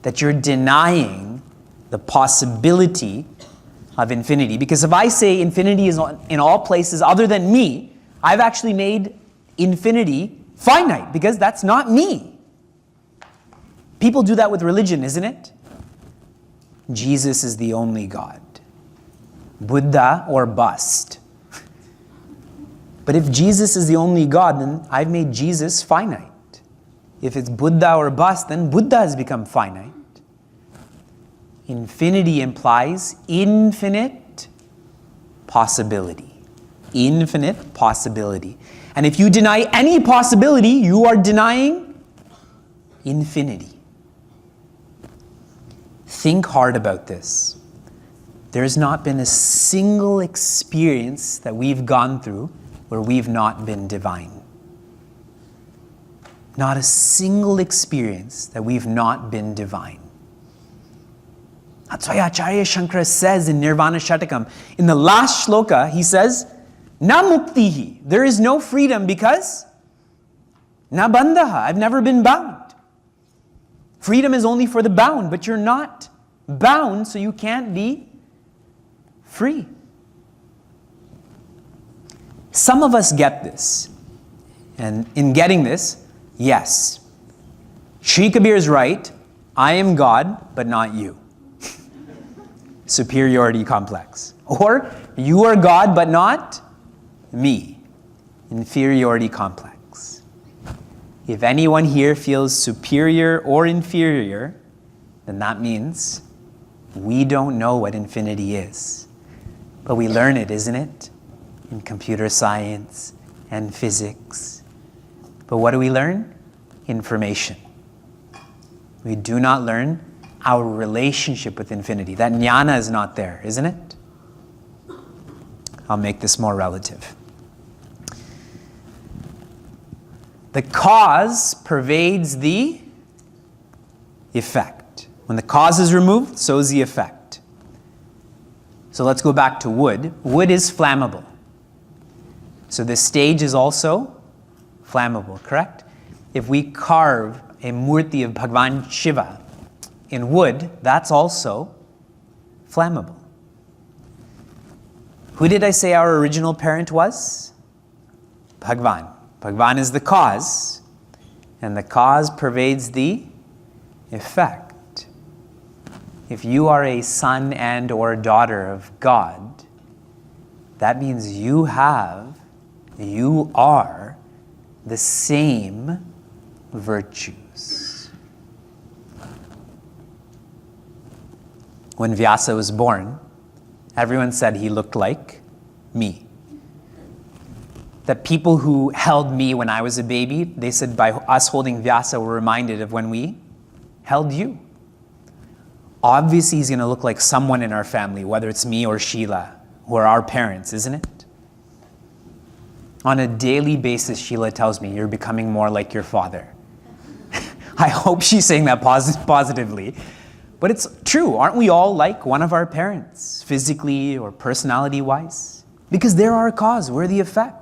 that you're denying the possibility of infinity. Because if I say infinity is in all places other than me, I've actually made infinity finite, because that's not me. People do that with religion, isn't it? Jesus is the only God. Buddha or bust. But if Jesus is the only God, then I've made Jesus finite. If it's Buddha or bust, then Buddha has become finite. Infinity implies infinite possibility. Infinite possibility. And if you deny any possibility, you are denying infinity. Think hard about this. There's not been a single experience that we've gone through where we've not been divine. Not a single experience that we've not been divine. That's why Acharya Shankara says in Nirvana Shatakam, in the last shloka, he says, Na muktihi, there is no freedom because na bandhaha, I've never been bound. Freedom is only for the bound, but you're not bound, so you can't be free. Some of us get this. And in getting this, yes, Sri Kabir is right. I am God, but not you. Superiority complex. Or you are God, but not me. Inferiority complex. If anyone here feels superior or inferior, then that means we don't know what infinity is. But we learn it, isn't it? In computer science and physics. But what do we learn? Information. We do not learn our relationship with infinity. That jnana is not there, isn't it? I'll make this more relative. The cause pervades the effect. When the cause is removed, so is the effect. So let's go back to wood. Wood is flammable. So this stage is also flammable, correct? If we carve a murti of Bhagavan Shiva in wood, that's also flammable. Who did I say our original parent was? Bhagavan. Bhagavan is the cause, and the cause pervades the effect. If you are a son and or daughter of God, that means you are the same virtues. When Vyasa was born, everyone said he looked like me. The people who held me when I was a baby, they said by us holding Vyasa, we're reminded of when we held you. Obviously, he's going to look like someone in our family, whether it's me or Sheila, who are our parents, isn't it? On a daily basis, Sheila tells me, you're becoming more like your father. I hope she's saying that positively. But it's true. Aren't we all like one of our parents, physically or personality-wise? Because they're our cause. We're the effect.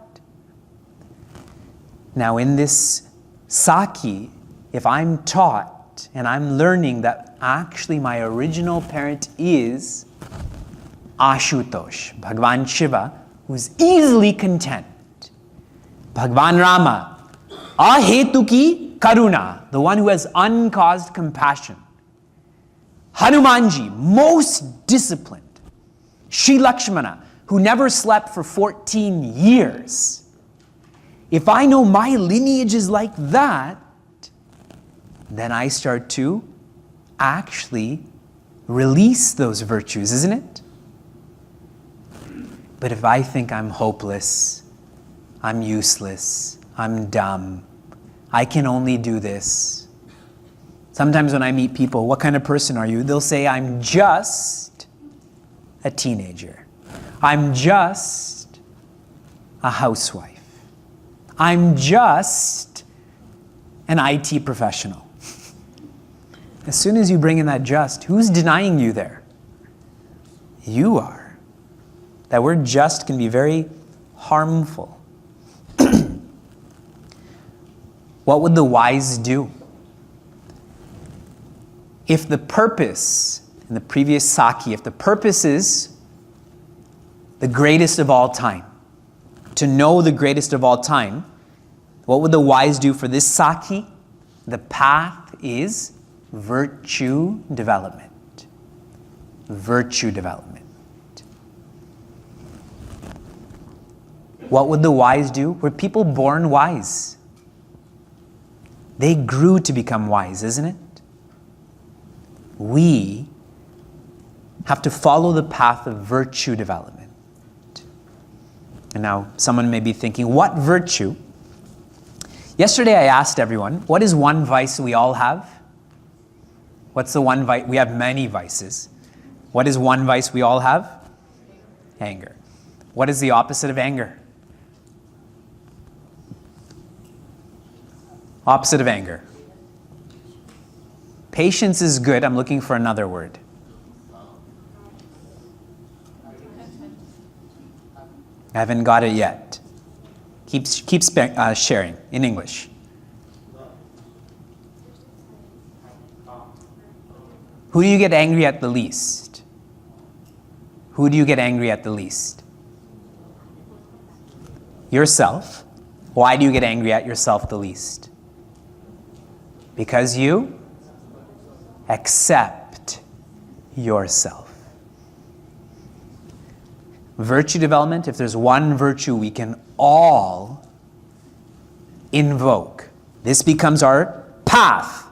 Now, in this Saki, if I'm taught and I'm learning that actually my original parent is Ashutosh, Bhagavan Shiva, who's easily content. Bhagavan Rama, Ahetuki Karuna, the one who has uncaused compassion. Hanumanji, most disciplined. Sri Lakshmana, who never slept for 14 years. If I know my lineage is like that, then I start to actually release those virtues, isn't it? But if I think I'm hopeless, I'm useless, I'm dumb, I can only do this. Sometimes when I meet people, what kind of person are you? They'll say, I'm just a teenager. I'm just a housewife. I'm just an IT professional. As soon as you bring in that just, who's denying you there? you are. That word just can be very harmful. What would the wise do? If the purpose, in the previous Saki, if the purpose is the greatest of all time, to know the greatest of all time, what would the wise do for this Saki? The path is virtue development. Virtue development. What would the wise do? Were people born wise? They grew to become wise, isn't it? We have to follow the path of virtue development. And now someone may be thinking, what virtue? Yesterday I asked everyone, what is one vice we all have? What's the one vice? We have many vices. What is one vice we all have? Anger. What is the opposite of anger? Opposite of anger. Patience is good. I'm looking for another word. I haven't got it yet. Keep sharing in English. Who do you get angry at the least? Who do you get angry at the least? Yourself. Why do you get angry at yourself the least? Because you accept yourself. Virtue development, if there's one virtue we can all invoke, this becomes our path.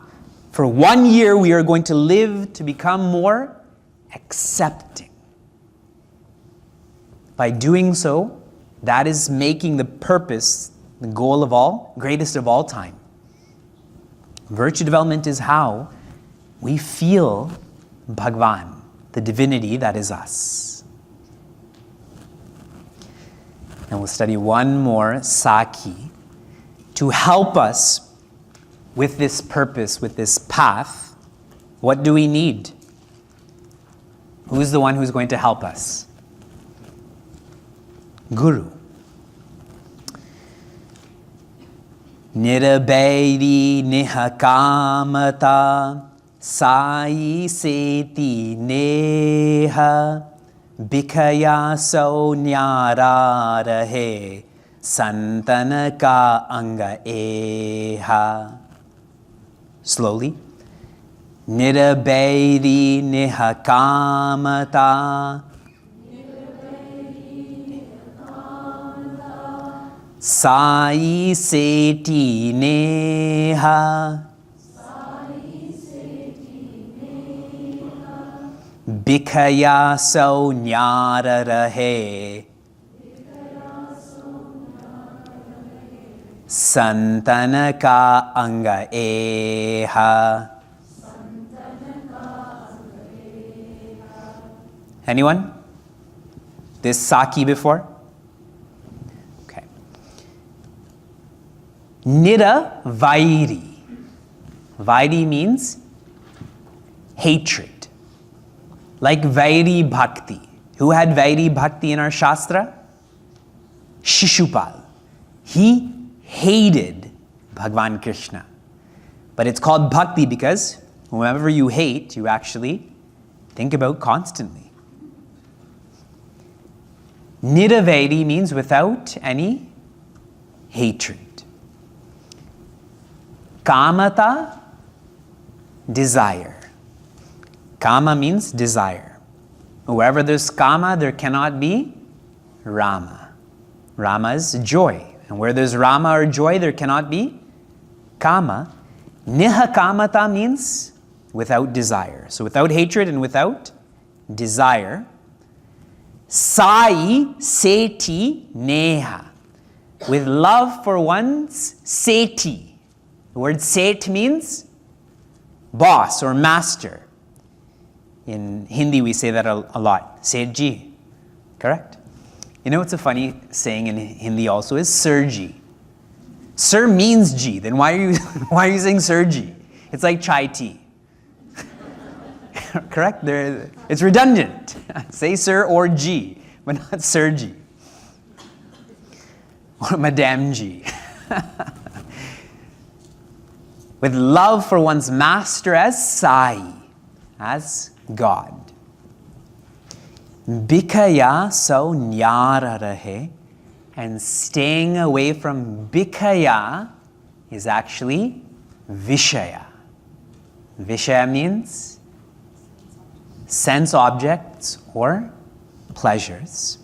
For 1 year, we are going to live to become more accepting. By doing so, that is making the purpose, the goal of all, greatest of all time. Virtue development is how we feel Bhagwan, the divinity that is us. And we'll study one more Saki to help us with this purpose, with this path. What do we need? Who's the one who's going to help us? Guru. Nirabairi nihakamata sai seti neha bikaya so nyara rahe santanaka anga eha. Slowly. Nirabairi nihakamata sai seti neha bikaya so nyara rahe santanaka anga eha. Anyone? This Saki before? Okay. Nira Vairi. Vairi means hatred. Like Vairi Bhakti. Who had Vairi Bhakti in our Shastra? Shishupal. He hated Bhagwan Krishna. But it's called Bhakti because whoever you hate, you actually think about constantly. Niravairi means without any hatred. Kamata, desire. Kama means desire. Wherever there's Kama, there cannot be Rama. Rama is joy. And where there's Rama or joy, there cannot be Kama. Niha Kamata means without desire. So without hatred and without desire. Sai seti neha. With love for one's seti. The word set means boss or master. In Hindi, we say that a lot. Setji. Correct? You know what's a funny saying in Hindi also is Sirji. Sir means ji. Then why are you saying Sirji? It's like chai tea. Correct? It's redundant. Say Sir or G, but not Sir G. Or Madame G. With love for one's master as Sai, as God. Bikaya so nyara rahe, and staying away from bikaya is actually vishaya. Vishaya means sense objects or pleasures.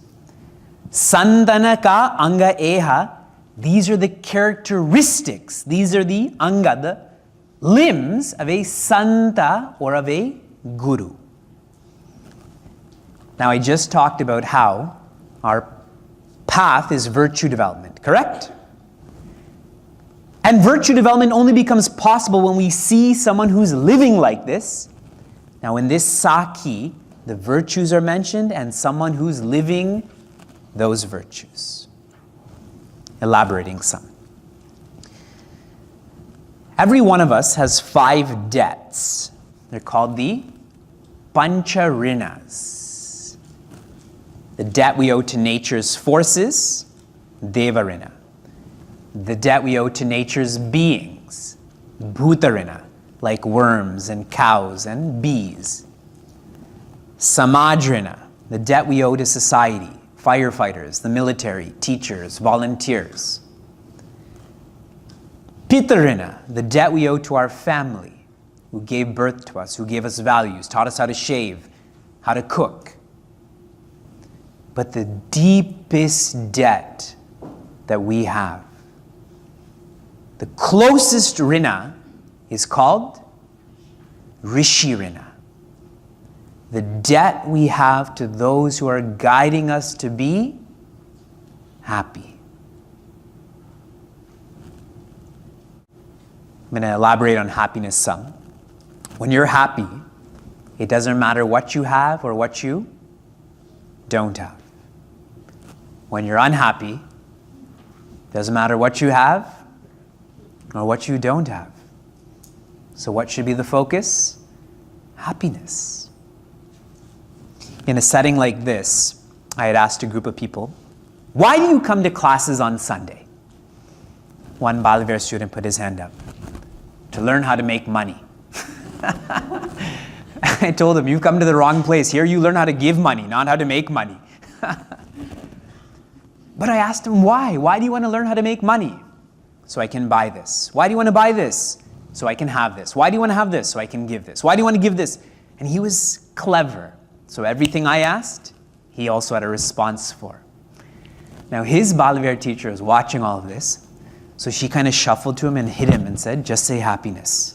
Sandana ka anga eha, these are the characteristics, these are the anga, the limbs of a santa or of a guru. Now I just talked about how our path is virtue development, correct? And virtue development only becomes possible when we see someone who's living like this. Now in this Saki, the virtues are mentioned and someone who's living those virtues. Elaborating some. Every one of us has 5 debts. They're called the Pancharinas. The debt we owe to nature's forces, Devarina. The debt we owe to nature's beings, Bhutarina, like worms and cows and bees. Samadrina, the debt we owe to society, firefighters, the military, teachers, volunteers. Pitarina, the debt we owe to our family, who gave birth to us, who gave us values, taught us how to shave, how to cook. But the deepest debt that we have, the closest rina, is called Rishi Rina. The debt we have to those who are guiding us to be happy. I'm going to elaborate on happiness some. When you're happy, it doesn't matter what you have or what you don't have. When you're unhappy, it doesn't matter what you have or what you don't have. So what should be the focus? Happiness. In a setting like this, I had asked a group of people, why do you come to classes on Sunday? One Balavar student put his hand up. To learn how to make money. I told him, you've come to the wrong place. Here you learn how to give money, not how to make money. But I asked him, why? Why do you want to learn how to make money? So I can buy this. Why do you want to buy this? So I can have this. Why do you want to have this? So I can give this. Why do you want to give this? And he was clever. So everything I asked, he also had a response for. Now his Balavar teacher was watching all of this. So she kind of shuffled to him and hit him and said, just say happiness.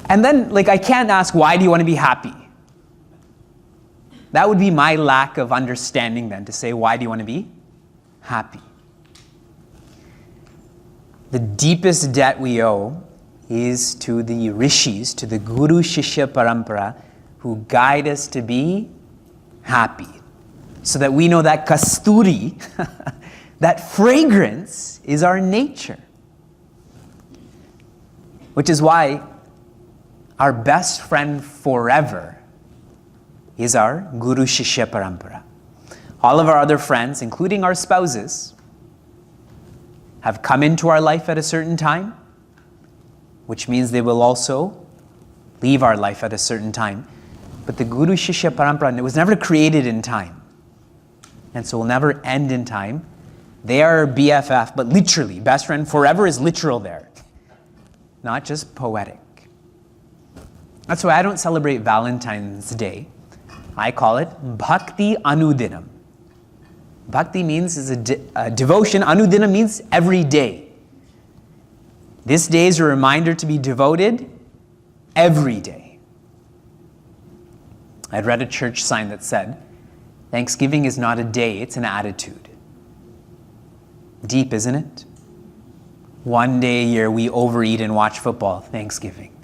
And then, I can't ask, why do you want to be happy? That would be my lack of understanding then, to say, why do you want to be happy? The deepest debt we owe is to the rishis, to the Guru Shishya Parampara, who guide us to be happy. So that we know that kasturi, that fragrance, is our nature. Which is why our best friend forever is our Guru Shishya Parampara. All of our other friends, including our spouses, have come into our life at a certain time, which means they will also leave our life at a certain time. But the Guru Shishya Parampara, it was never created in time. And so will never end in time. They are BFF, but literally, best friend forever is literal there. Not just poetic. That's why I don't celebrate Valentine's Day. I call it Bhakti Anudinam. Bhakti means is a devotion. Anudinam means every day. This day is a reminder to be devoted every day. I'd read a church sign that said, Thanksgiving is not a day, it's an attitude. Deep, isn't it? One day a year we overeat and watch football, Thanksgiving.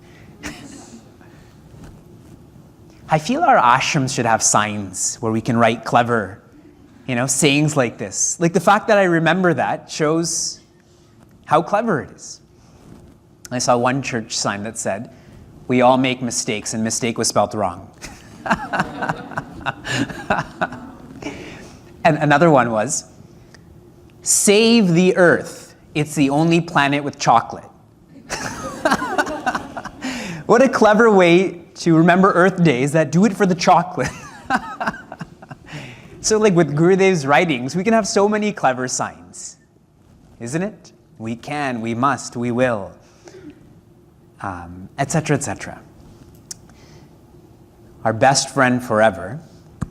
I feel our ashrams should have signs where we can write clever, sayings like this. The fact that I remember that shows how clever it is. I saw one church sign that said, We all make mistakes, and mistake was spelled wrong. And another one was, save the earth. It's the only planet with chocolate. What a clever way to remember Earth Day is that do it for the chocolate. So like with Gurudev's writings, we can have so many clever signs, isn't it? We can, we must, we will, etc., etc. Our best friend forever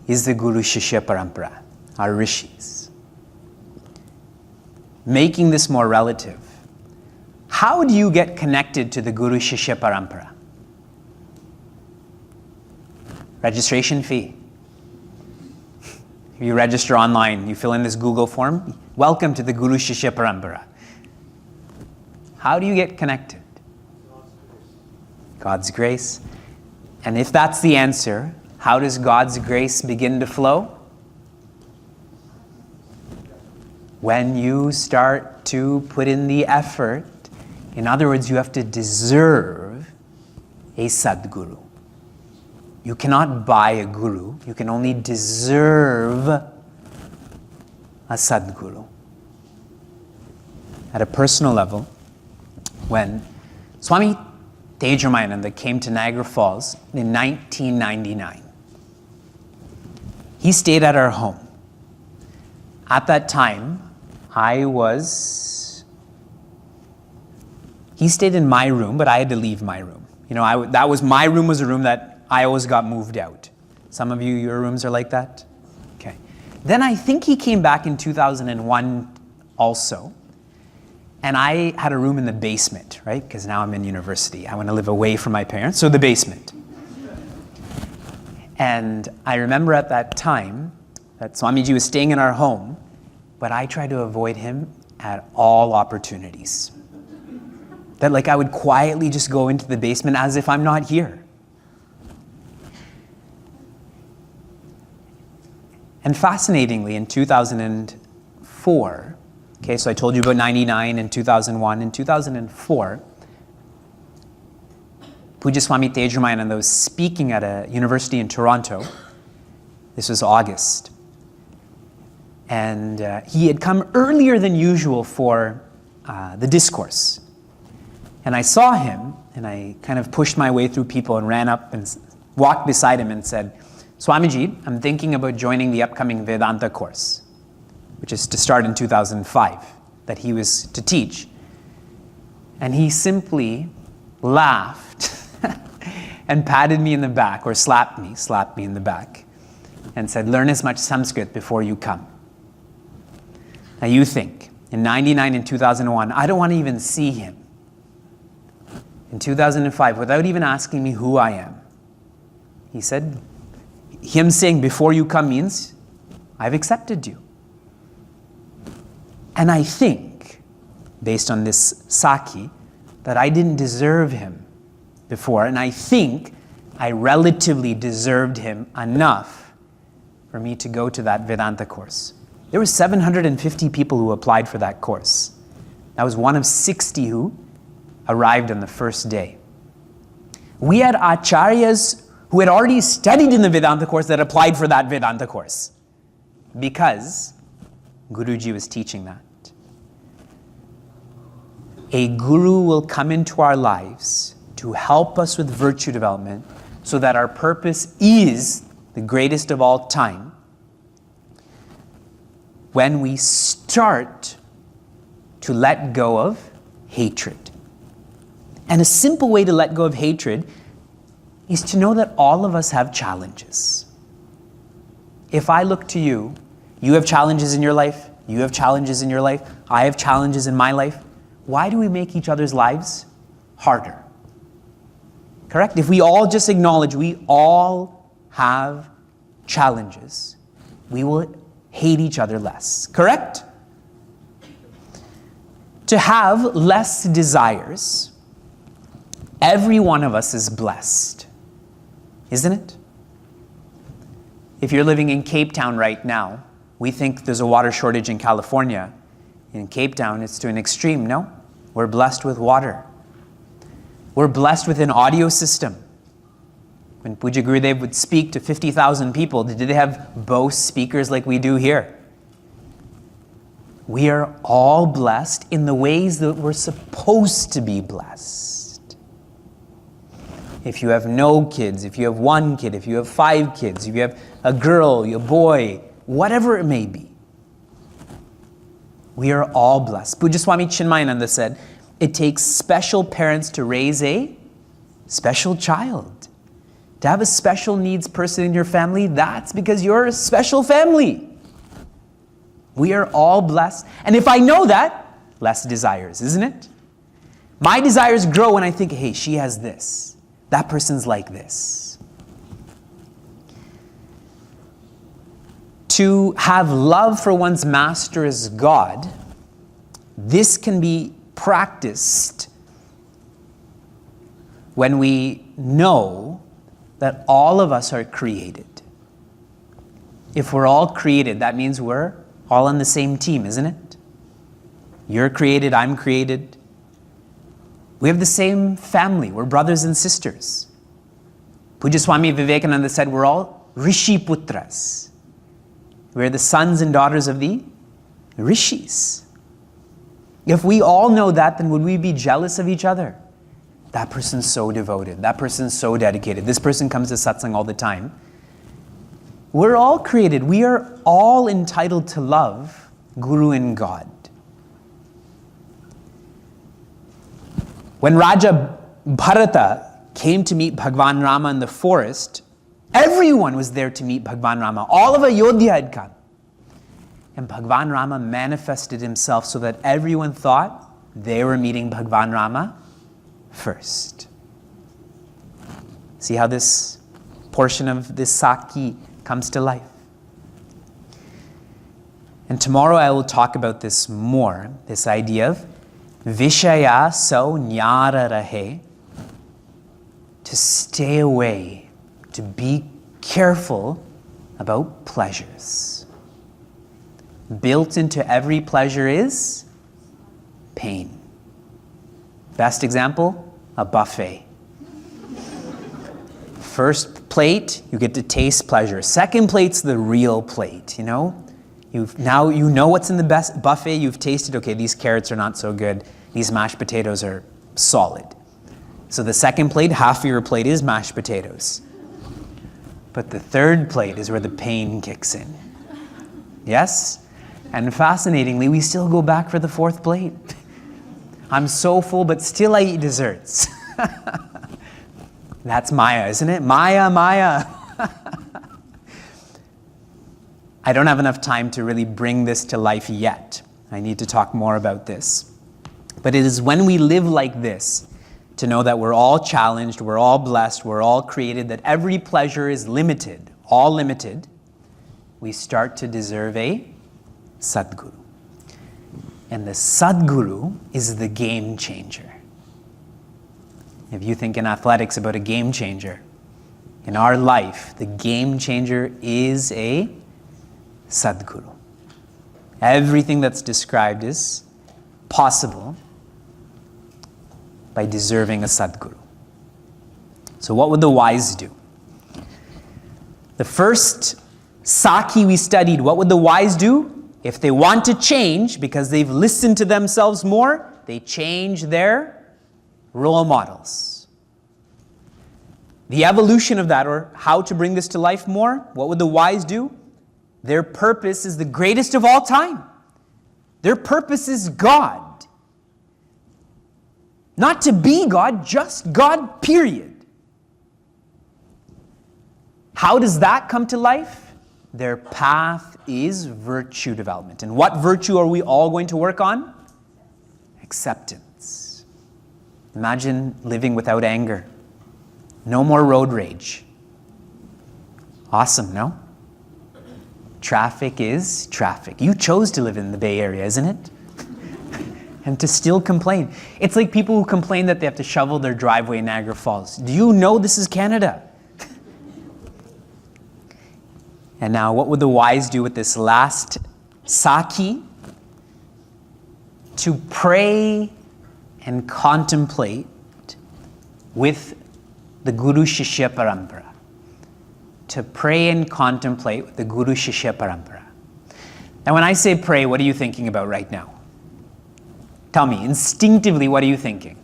is the Guru Shishya Parampara, our rishis. Making this more relative, how do you get connected to the Guru Shishya Parampara? Registration fee. If you register online, you fill in this Google form, welcome to the Guru Shishya Parampara. How do you get connected? God's grace. And if that's the answer, how does God's grace begin to flow? When you start to put in the effort. In other words, you have to deserve a Sadguru. You cannot buy a guru. You can only deserve a Sadguru. At a personal level, when Swami Tejramananda came to Niagara Falls in 1999, he stayed at our home. At that time, he stayed in my room, but I had to leave my room. You know, my room was a room that I always got moved out. Some of you, your rooms are like that? Okay. Then I think he came back in 2001 also. And I had a room in the basement, right? Because now I'm in university. I want to live away from my parents, so the basement. And I remember at that time that Swamiji was staying in our home, but I tried to avoid him at all opportunities. That like I would quietly just go into the basement as if I'm not here. And fascinatingly, in 2004, okay, so I told you about 99 and 2001. In 2004, Puja Swami Tejramananda was speaking at a university in Toronto. This was August. And he had come earlier than usual for the Discourse. And I saw him, and I kind of pushed my way through people and ran up and walked beside him and said, Swamiji, I'm thinking about joining the upcoming Vedanta course, which is to start in 2005, that he was to teach. And he simply laughed and patted me in the back, or slapped me in the back, and said, learn as much Sanskrit before you come. Now you think, in 99 and 2001, I don't want to even see him. In 2005, without even asking me who I am, he said, him saying before you come means I've accepted you. And I think, based on this Saki, that I didn't deserve him before, and I think I relatively deserved him enough for me to go to that Vedanta course. There were 750 people who applied for that course. I was one of 60 who arrived on the first day. We had acharyas who had already studied in the Vedanta course that applied for that Vedanta course because Guruji was teaching that. A guru will come into our lives to help us with virtue development so that our purpose is the greatest of all time when we start to let go of hatred. And a simple way to let go of hatred is to know that all of us have challenges. If I look to you, you have challenges in your life, you have challenges in your life, I have challenges in my life. Why do we make each other's lives harder? Correct? If we all just acknowledge we all have challenges, we will hate each other less. Correct? To have less desires, every one of us is blessed, isn't it? If you're living in Cape Town right now, we think there's a water shortage in California. In Cape Town, it's to an extreme. No, we're blessed with water. We're blessed with an audio system. When Puja Gurudev would speak to 50,000 people, did they have Bose speakers like we do here? We are all blessed in the ways that we're supposed to be blessed. If you have no kids, if you have one kid, if you have 5 kids, if you have a girl, a boy, whatever it may be, we are all blessed. Puja Swami Chinmaya said, it takes special parents to raise a special child. To have a special needs person in your family, that's because you're a special family. We are all blessed. And if I know that, less desires, isn't it? My desires grow when I think, hey, she has this. That person's like this. To have love for one's master as God, this can be practiced when we know that all of us are created. If we're all created, that means we're all on the same team, isn't it? You're created, I'm created. We have the same family. We're brothers and sisters. Puja Swami Vivekananda said we're all Rishi Putras. We're the sons and daughters of the Rishis. If we all know that, then would we be jealous of each other? That person's so devoted. That person's so dedicated. This person comes to satsang all the time. We're all created. We are all entitled to love Guru and God. When Raja Bharata came to meet Bhagwan Rama in the forest, everyone was there to meet Bhagwan Rama. All of Ayodhya had come. And Bhagwan Rama manifested himself so that everyone thought they were meeting Bhagwan Rama first. See how this portion of this Saki comes to life. And tomorrow I will talk about this more, this idea of Vishaya so nyara rahe, to stay away, to be careful about pleasures. Built into every pleasure is pain. Best example, a buffet. First plate, you get to taste pleasure. Second plate's the real plate, you know? Now you know what's in the best buffet, you've tasted, okay, these carrots are not so good, these mashed potatoes are solid. So the second plate, half of your plate is mashed potatoes. But the third plate is where the pain kicks in. Yes? And fascinatingly, we still go back for the fourth plate. I'm so full, but still I eat desserts. That's Maya, isn't it? Maya, Maya. I don't have enough time to really bring this to life yet. I need to talk more about this. But it is when we live like this, to know that we're all challenged, we're all blessed, we're all created, that every pleasure is limited, all limited, we start to deserve a Sadguru. And the Sadguru is the game changer. If you think in athletics about a game changer, in our life, the game changer is a Sadguru. Everything that's described is possible by deserving a Sadguru. So what would the wise do? The first Saki we studied, what would the wise do? If they want to change, because they've listened to themselves more, they change their role models. The evolution of that, or how to bring this to life more, what would the wise do? Their purpose is the greatest of all time. Their purpose is God. Not to be God, just God, period. How does that come to life? Their path is virtue development. And what virtue are we all going to work on? Acceptance. Imagine living without anger. No more road rage. Awesome, no? Traffic is traffic. You chose to live in the Bay Area, isn't it? And to still complain. It's like people who complain that they have to shovel their driveway in Niagara Falls. Do you know this is Canada? And now what would the wise do with this last Saki? To pray and contemplate with the Guru Shishya Parampara. To pray and contemplate with the Guru Shishya Parampara. Now when I say pray, what are you thinking about right now? Tell me, instinctively, what are you thinking?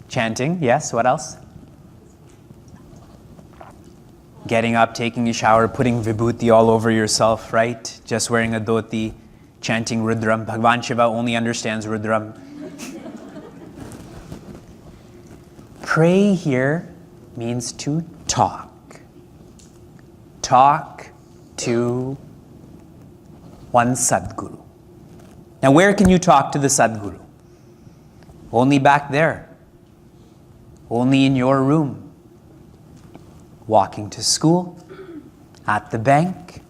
Chanting, yes, what else? Getting up, taking a shower, putting vibhuti all over yourself, right? Just wearing a dhoti, chanting Rudram. Bhagavan Shiva only understands Rudram. Pray here means to talk. Talk to one Sadguru. Now where can you talk to the Sadguru? Only back there. Only in your room. Walking to school, at the bank,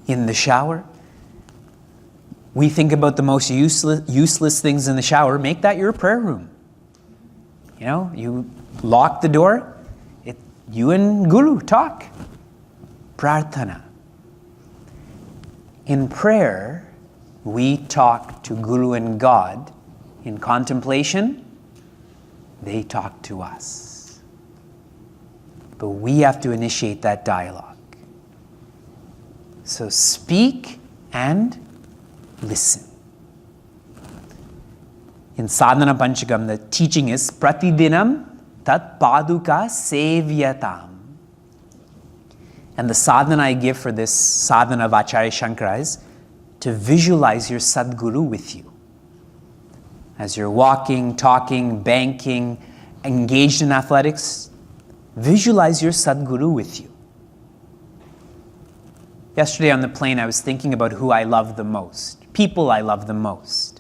in the shower. We think about the most useless things in the shower. Make that your prayer room. You know, you lock the door, you and Guru talk. Prarthana. In prayer, we talk to Guru and God. In contemplation, they talk to us. But we have to initiate that dialogue. So speak and listen. In Sadhana Panchakam, the teaching is Pratidinam Tat Paduka Sevyatam. And the sadhana I give for this sadhana of Acharya Shankara is to visualize your Sadguru with you. As you're walking, talking, banking, engaged in athletics, visualize your Sadguru with you. Yesterday on the plane, I was thinking about who I love the most, people I love the most.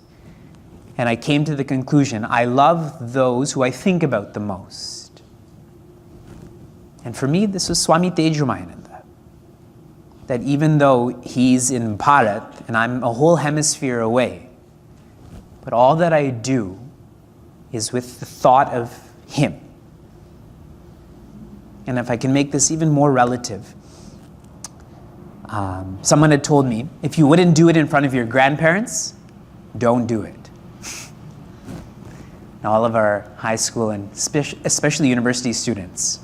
And I came to the conclusion, I love those who I think about the most. And for me, this was Swami Tejramananda. That even though he's in Bharat and I'm a whole hemisphere away, but all that I do is with the thought of him. And if I can make this even more relative, someone had told me, if you wouldn't do it in front of your grandparents, don't do it. And all of our high school and especially university students,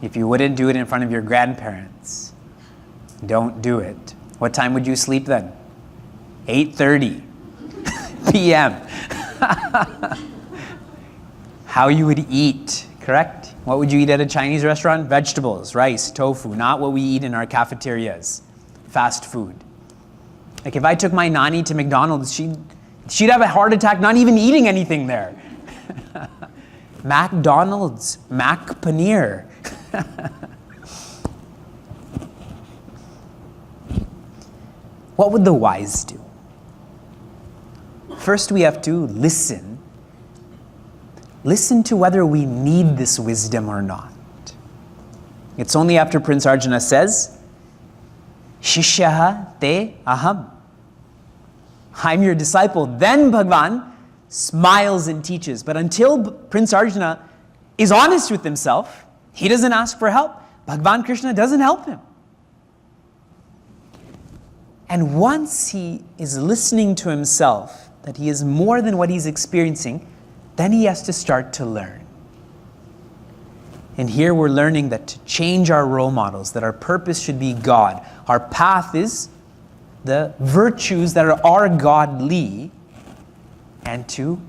if you wouldn't do it in front of your grandparents, don't do it. What time would you sleep then? 8:30 p.m. How you would eat, correct? What would you eat at a Chinese restaurant? Vegetables, rice, tofu, not what we eat in our cafeterias. Fast food. Like if I took my nani to McDonald's, she'd have a heart attack not even eating anything there. McDonald's, Mac Paneer. What would the wise do? First, we have to listen. Listen to whether we need this wisdom or not. It's only after Prince Arjuna says, Shishyaha te aham. I'm your disciple. Then Bhagavan smiles and teaches. But until Prince Arjuna is honest with himself, he doesn't ask for help. Bhagavan Krishna doesn't help him. And once he is listening to himself, that he is more than what he's experiencing, then he has to start to learn. And here we're learning that to change our role models, that our purpose should be God. Our path is the virtues that are godly, and to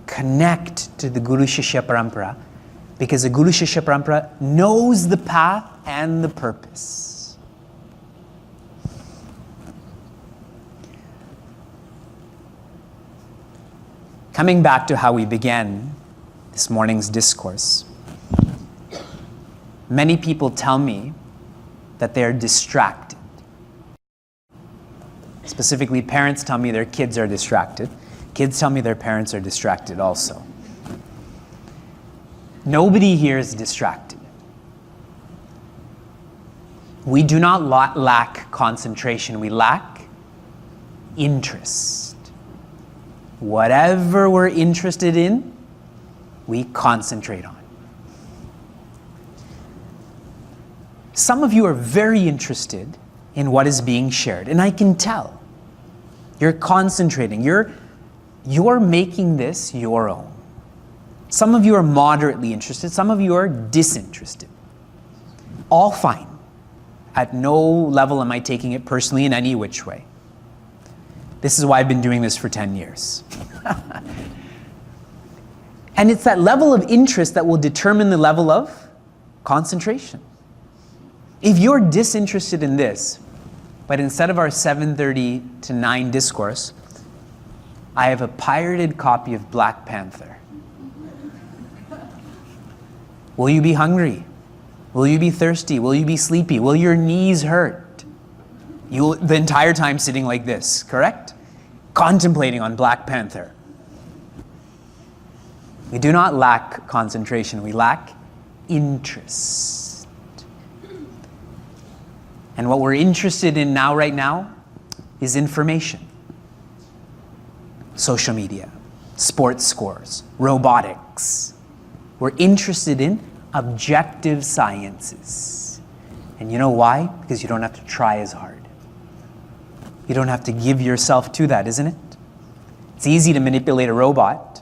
connect to the Guru Shishya Parampara, because the Guru Shishya Parampara knows the path and the purpose. Coming back to how we began this morning's discourse, many people tell me that they're distracted. Specifically, parents tell me their kids are distracted. Kids tell me their parents are distracted also. Nobody here is distracted. We do not lack concentration, we lack interest. Whatever we're interested in, we concentrate on. Some of you are very interested in what is being shared, and I can tell. You're concentrating, you're you're making this your own. Some of you are moderately interested, some of you are disinterested. All fine. At no level am I taking it personally in any which way. This is why I've been doing this for 10 years. And it's that level of interest that will determine the level of concentration. If you're disinterested in this, but instead of our 7:30 to 9 discourse, I have a pirated copy of Black Panther. Will you be hungry? Will you be thirsty? Will you be sleepy? Will your knees hurt? You'll the entire time sitting like this, correct? Contemplating on Black Panther. We do not lack concentration, we lack interest. And what we're interested in now, right now, is information. Social media, sports scores, robotics. We're interested in objective sciences. And you know why? Because you don't have to try as hard. You don't have to give yourself to that, isn't it? It's easy to manipulate a robot,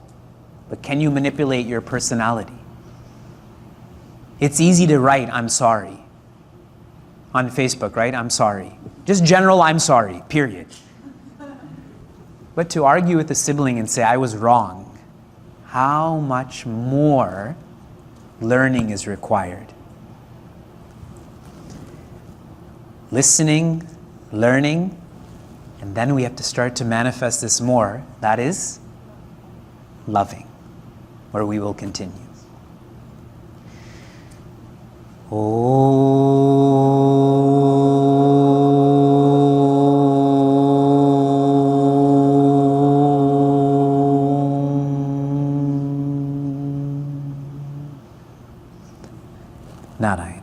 but can you manipulate your personality? It's easy to write, "I'm sorry," on Facebook, right? "I'm sorry." Just general, "I'm sorry," period. But to argue with a sibling and say, "I was wrong," how much more learning is required? Listening, learning, and then we have to start to manifest this more. That is loving, where we will continue. Narayana.